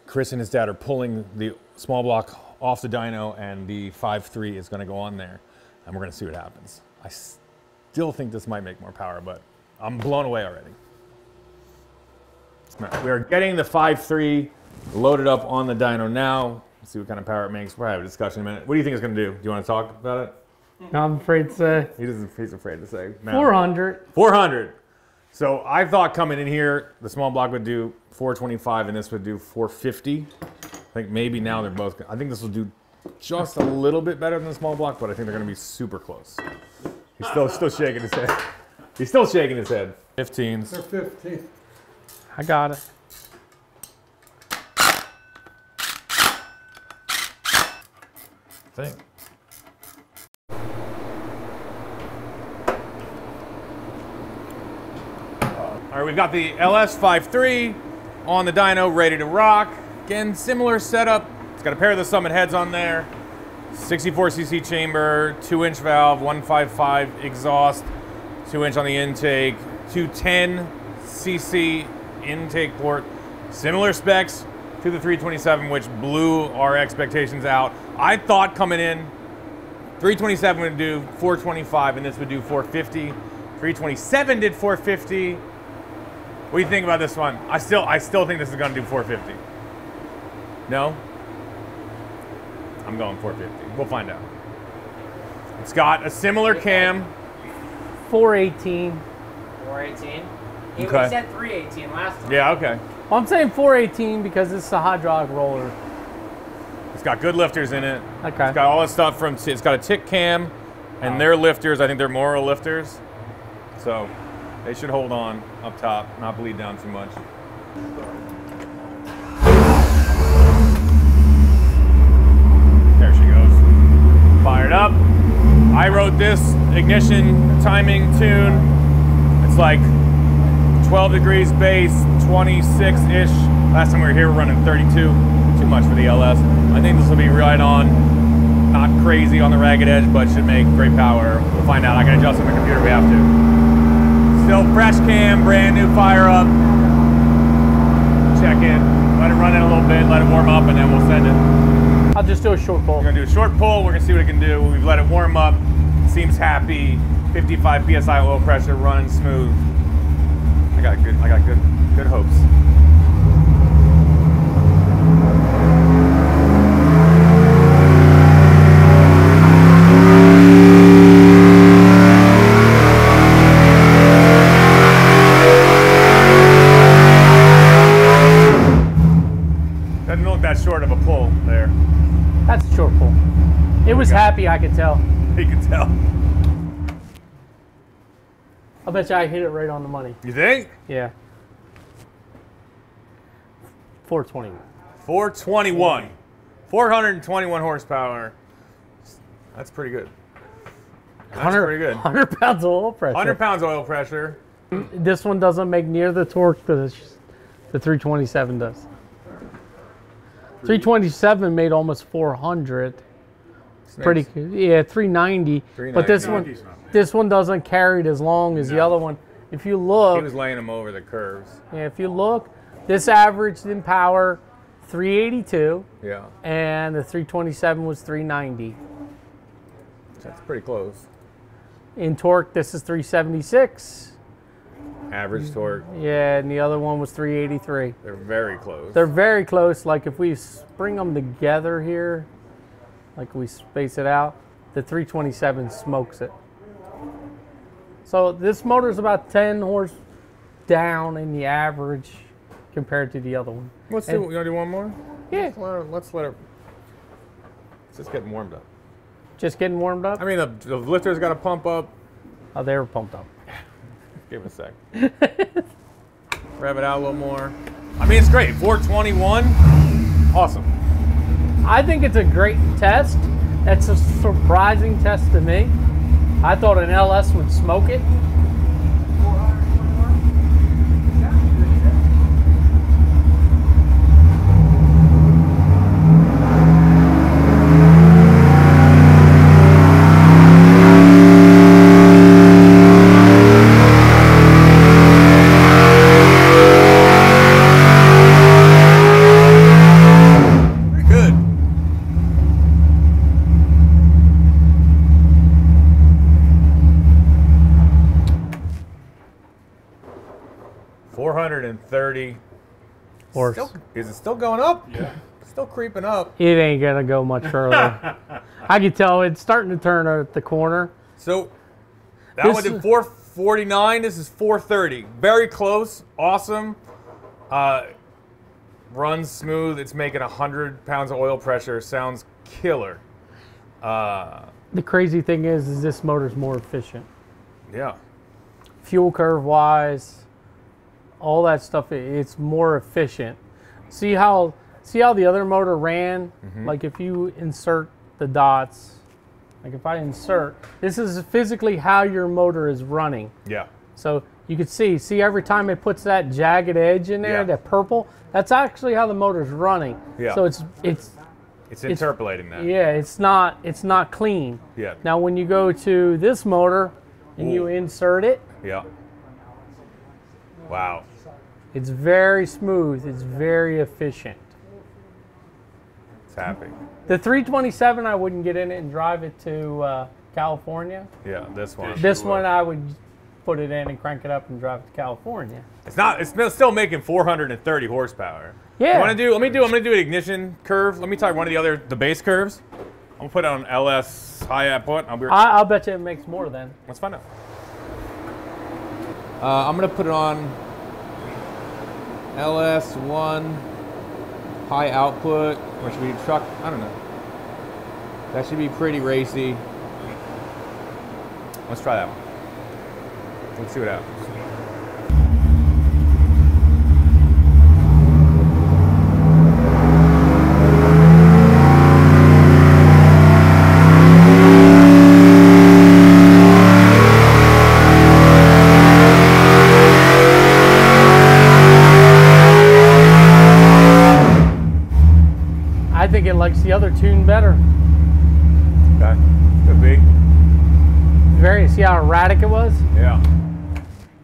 Speaker 1: Chris and his dad are pulling the small block off the dyno, and the 5.3 is going to go on there, and we're going to see what happens. I still think this might make more power, but I'm blown away already. We are getting the 5.3 loaded up on the dyno now. Let's see what kind of power it makes. We'll have a discussion in a minute. What do you think it's going to do? Do you want to talk about it?
Speaker 6: I'm afraid to say.
Speaker 1: He's afraid to say. No.
Speaker 6: 400.
Speaker 1: 400. So I thought coming in here, the small block would do 425 and this would do 450. I think maybe now they're both. I think this will do just a little bit better than the small block, but I think they're going to be super close. He's still shaking his head. He's still shaking his head. 15s.
Speaker 2: They're 15.
Speaker 6: I got it.
Speaker 1: I think. All right, we've got the LS53 on the dyno, ready to rock. Again, similar setup. It's got a pair of the Summit heads on there. 64cc chamber, 2-inch valve, 155 exhaust, 2-inch on the intake, 210cc intake port. Similar specs to the 327, which blew our expectations out. I thought coming in, 327 would do 425 and this would do 450. 327 did 450. What do you think about this one? I still think this is gonna do 450. No? I'm going 450. We'll find out. It's got a similar cam.
Speaker 6: 418.
Speaker 3: 418.
Speaker 1: Okay.
Speaker 3: We said 318 last time.
Speaker 1: Yeah, okay.
Speaker 6: Well, I'm saying 418 because it's a hydraulic roller.
Speaker 1: It's got good lifters in it.
Speaker 6: Okay.
Speaker 1: It's got all this stuff from, it's got a tick cam and their lifters, I think they're Moro lifters. So they should hold on up top, not bleed down too much. There she goes. Fired up. I wrote this ignition timing tune. It's like 12 degrees base, 26-ish. Last time we were here, we were running 32. Too much for the LS. I think this will be right on. Not crazy on the ragged edge, but should make great power. We'll find out. I can adjust on the computer if we have to. Still fresh cam, brand new fire up. Check it. Let it run in a little bit, let it warm up, and then we'll send it.
Speaker 6: I'll just do a short pull.
Speaker 1: We're gonna do a short pull. We're gonna see what it can do. We've let it warm up. Seems happy. 55 psi oil pressure, running smooth. I got good hopes. Doesn't look that short of a pull there.
Speaker 6: That's a short pull. It was happy, I could tell.
Speaker 1: You can tell.
Speaker 6: I bet you I hit it right on the money.
Speaker 1: You think?
Speaker 6: Yeah. 420.
Speaker 1: 421. 421 horsepower. That's pretty good. That's pretty good.
Speaker 6: 100 pounds of oil pressure.
Speaker 1: 100 pounds oil pressure.
Speaker 6: This one doesn't make near the torque that the 327 does. 327 made almost 400. Pretty good. Yeah, 390. But this one doesn't carry it as long as the other one. If you look,
Speaker 1: He was laying them over the curves.
Speaker 6: yeah, if you look, this averaged in power 382,
Speaker 1: Yeah,
Speaker 6: and the 327 was 390.
Speaker 1: that's pretty close.
Speaker 6: In torque, this is 376.
Speaker 1: Average torque.
Speaker 6: Yeah, and the other one was 383.
Speaker 1: They're very close.
Speaker 6: They're very close. Like if we bring them together here, like we space it out, the 327 smokes it. So this motor is about 10 horse down in the average compared to the other one.
Speaker 1: Let's do. You want to do one more?
Speaker 6: Yeah,
Speaker 1: Let's let it. It's just getting warmed up.
Speaker 6: just getting warmed up.
Speaker 1: I mean, the lifter's got to pump up.
Speaker 6: Oh, they were pumped up.
Speaker 1: Give it a sec. Rev it out a little more. I mean, it's great. 421. Awesome.
Speaker 6: I think it's a great test. That's a surprising test to me. I thought an LS would smoke it.
Speaker 1: Pretty good. $430.
Speaker 6: Horse.
Speaker 1: Is it still going up? Yeah. Still creeping up.
Speaker 6: It ain't gonna go much further. I can tell it's starting to turn at the corner.
Speaker 1: So that
Speaker 6: This
Speaker 1: one did
Speaker 6: is-
Speaker 1: 449. This is 430. Very close. Awesome. Runs smooth. It's making 100 pounds of oil pressure. Sounds killer.
Speaker 6: The crazy thing is this motor's more efficient.
Speaker 1: Yeah.
Speaker 6: Fuel curve wise, all that stuff, it's more efficient. See how the other motor ran? Like if you insert the dots, like if I insert, this is physically how your motor is running.
Speaker 1: Yeah.
Speaker 6: So you can see every time it puts that jagged edge in there,
Speaker 1: Yeah.
Speaker 6: that purple, that's actually how the motor's running.
Speaker 1: Yeah.
Speaker 6: So it's
Speaker 1: interpolating that.
Speaker 6: yeah, it's not clean.
Speaker 1: Yeah.
Speaker 6: Now when you go to this motor and you insert it,
Speaker 1: Yeah. Wow.
Speaker 6: it's very smooth, it's very efficient.
Speaker 1: It's happy.
Speaker 6: The 327, I wouldn't get in it and drive it to California.
Speaker 1: Yeah, this one.
Speaker 6: This one, I would put it in and crank it up and drive it to California.
Speaker 1: It's still making 430 horsepower.
Speaker 6: Yeah.
Speaker 1: I'm gonna do an ignition curve. Let me try one of the base curves. I'm gonna put it on LS high output.
Speaker 6: I'll bet you it makes more then.
Speaker 1: Let's find out. I'm gonna put it on LS1 high output, which should be truck. I don't know. That should be pretty racy. Let's try that one. Let's see what happens.
Speaker 6: I think it likes the other tune better.
Speaker 1: Okay, could be.
Speaker 6: See how erratic it was?
Speaker 1: Yeah.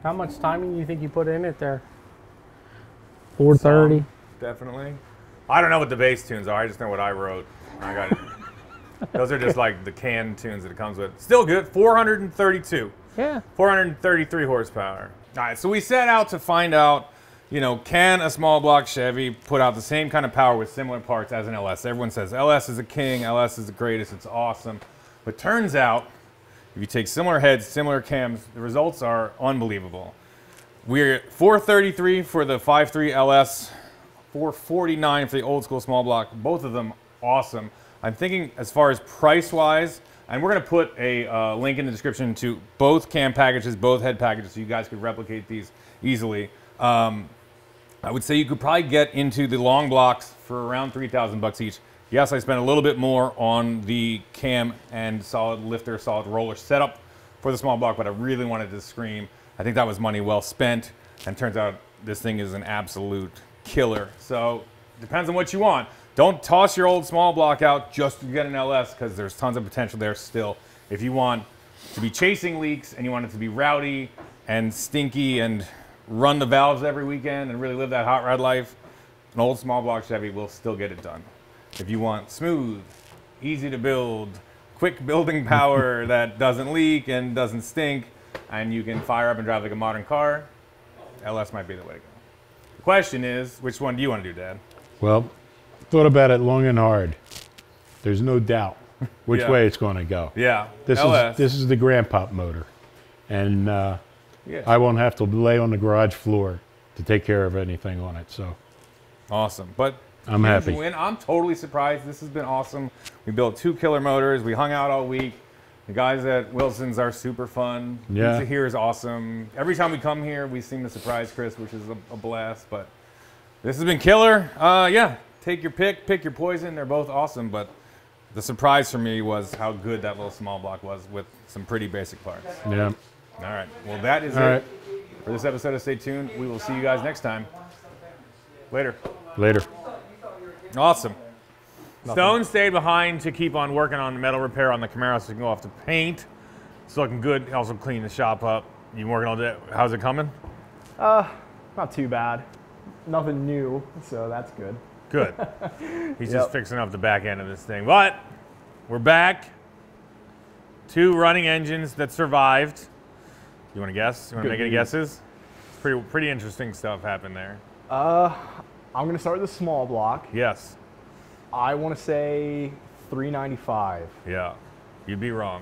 Speaker 6: How much timing do you think you put in it there? 430.
Speaker 1: Definitely. I don't know what the bass tunes are. I just know what I wrote. I got it. Those are just like the canned tunes that it comes with. Still good. 432.
Speaker 6: Yeah.
Speaker 1: 433 horsepower. All right, so we set out to find out, you know, can a small block Chevy put out the same kind of power with similar parts as an LS? Everyone says LS is a king, LS is the greatest, it's awesome. But turns out, if you take similar heads, similar cams, the results are unbelievable. We're at 433 for the 5.3 LS, 449 for the old school small block. Both of them awesome. I'm thinking as far as price-wise, and we're going to put a link in the description to both cam packages, both head packages, so you guys could replicate these easily. I would say you could probably get into the long blocks for around 3,000 bucks each. Yes, I spent a little bit more on the cam and solid lifter, solid roller setup for the small block, but I really wanted to scream. I think that was money well spent, and turns out this thing is an absolute killer. So depends on what you want. Don't toss your old small block out just to get an LS, because there's tons of potential there still. If you want to be chasing leaks and you want it to be rowdy and stinky and run the valves every weekend and really live that hot rod life, an old small block Chevy will still get it done. If you want smooth, easy to build, quick building power that doesn't leak and doesn't stink, and you can fire up and drive like a modern car, LS might be the way to go. The question is, which one do you want to do, Dad?
Speaker 2: Well, thought about it long and hard. There's no doubt which
Speaker 1: Yeah.
Speaker 2: way it's going to go.
Speaker 1: Yeah,
Speaker 2: This
Speaker 1: LS.
Speaker 2: is the grandpop motor, and
Speaker 1: Yeah.
Speaker 2: I won't have to lay on the garage floor to take care of anything on it. So
Speaker 1: Awesome, but
Speaker 2: I'm happy.
Speaker 1: Win. I'm totally surprised. This has been awesome. We built 2 killer motors. We hung out all week. The guys at Wilson's are super fun.
Speaker 2: Yeah.
Speaker 1: Pizza here is awesome. Every time we come here, we seem to surprise Chris, which is a blast. But this has been killer. Yeah, take your pick your poison. They're both awesome. But the surprise for me was how good that little small block was with some pretty basic parts.
Speaker 2: Yeah.
Speaker 1: All right. Well, that is
Speaker 2: All
Speaker 1: it
Speaker 2: right.
Speaker 1: for this episode of Stay Tuned. We will see you guys next time. Later.
Speaker 2: Later.
Speaker 1: Awesome. Stone stayed behind to keep on working on the metal repair on the Camaro so we can go off to paint. It's looking good. He also cleaned the shop up. You been working all day? How's it coming?
Speaker 4: Not too bad. Nothing new, so that's good.
Speaker 1: Good. He's just fixing up the back end of this thing. But we're back. 2 running engines that survived. You want to guess? You want to make any guesses? It's pretty interesting stuff happened there.
Speaker 4: I'm gonna start with the small block.
Speaker 1: Yes.
Speaker 4: I want to say 395.
Speaker 1: Yeah. You'd be wrong.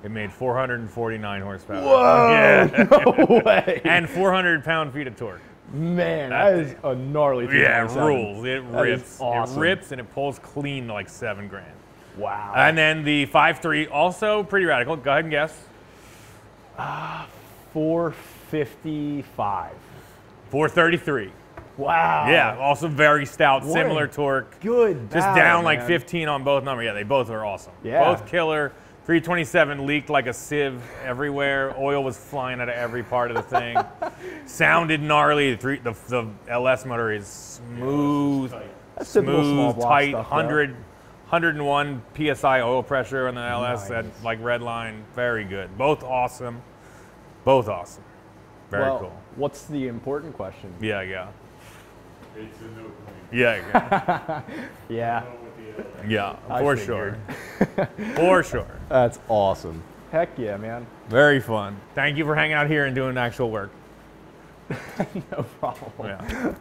Speaker 1: It made 449 horsepower.
Speaker 4: Whoa!
Speaker 1: Yeah.
Speaker 4: No way!
Speaker 1: And 400 pound-feet of torque.
Speaker 4: Man, that is a gnarly.
Speaker 1: Yeah, it
Speaker 4: 397.
Speaker 1: rules. It
Speaker 4: That is
Speaker 1: rips.
Speaker 4: awesome.
Speaker 1: It rips and it pulls clean to like $7 grand.
Speaker 4: Wow.
Speaker 1: And then the 5.3, also pretty radical. Go ahead and guess.
Speaker 4: 455.
Speaker 1: 433.
Speaker 7: Wow.
Speaker 1: Yeah, also very stout,
Speaker 7: What
Speaker 1: similar
Speaker 7: a
Speaker 1: torque.
Speaker 7: Good.
Speaker 1: Just
Speaker 7: valve,
Speaker 1: down like
Speaker 7: man.
Speaker 1: 15 on both numbers. Yeah, they both are awesome.
Speaker 7: Yeah.
Speaker 1: Both killer. 327 leaked like a sieve everywhere. Oil was flying out of every part of the thing. Sounded gnarly. The LS motor is smooth,
Speaker 7: That's typical small
Speaker 1: smooth,
Speaker 7: block
Speaker 1: tight.
Speaker 7: stuff, though.
Speaker 1: 101 psi oil pressure on the LS at like red line. Very good. Both awesome. Both awesome. Very
Speaker 7: Well,
Speaker 1: cool.
Speaker 7: What's the important question?
Speaker 1: Yeah, yeah.
Speaker 5: It's a no claim.
Speaker 1: Yeah,
Speaker 7: Yeah,
Speaker 1: yeah,
Speaker 7: I
Speaker 1: for
Speaker 7: figured.
Speaker 1: sure. For sure.
Speaker 7: that's awesome. Heck yeah, man.
Speaker 1: Very fun. Thank you for hanging out here and doing actual work.
Speaker 7: No problem.
Speaker 1: Yeah.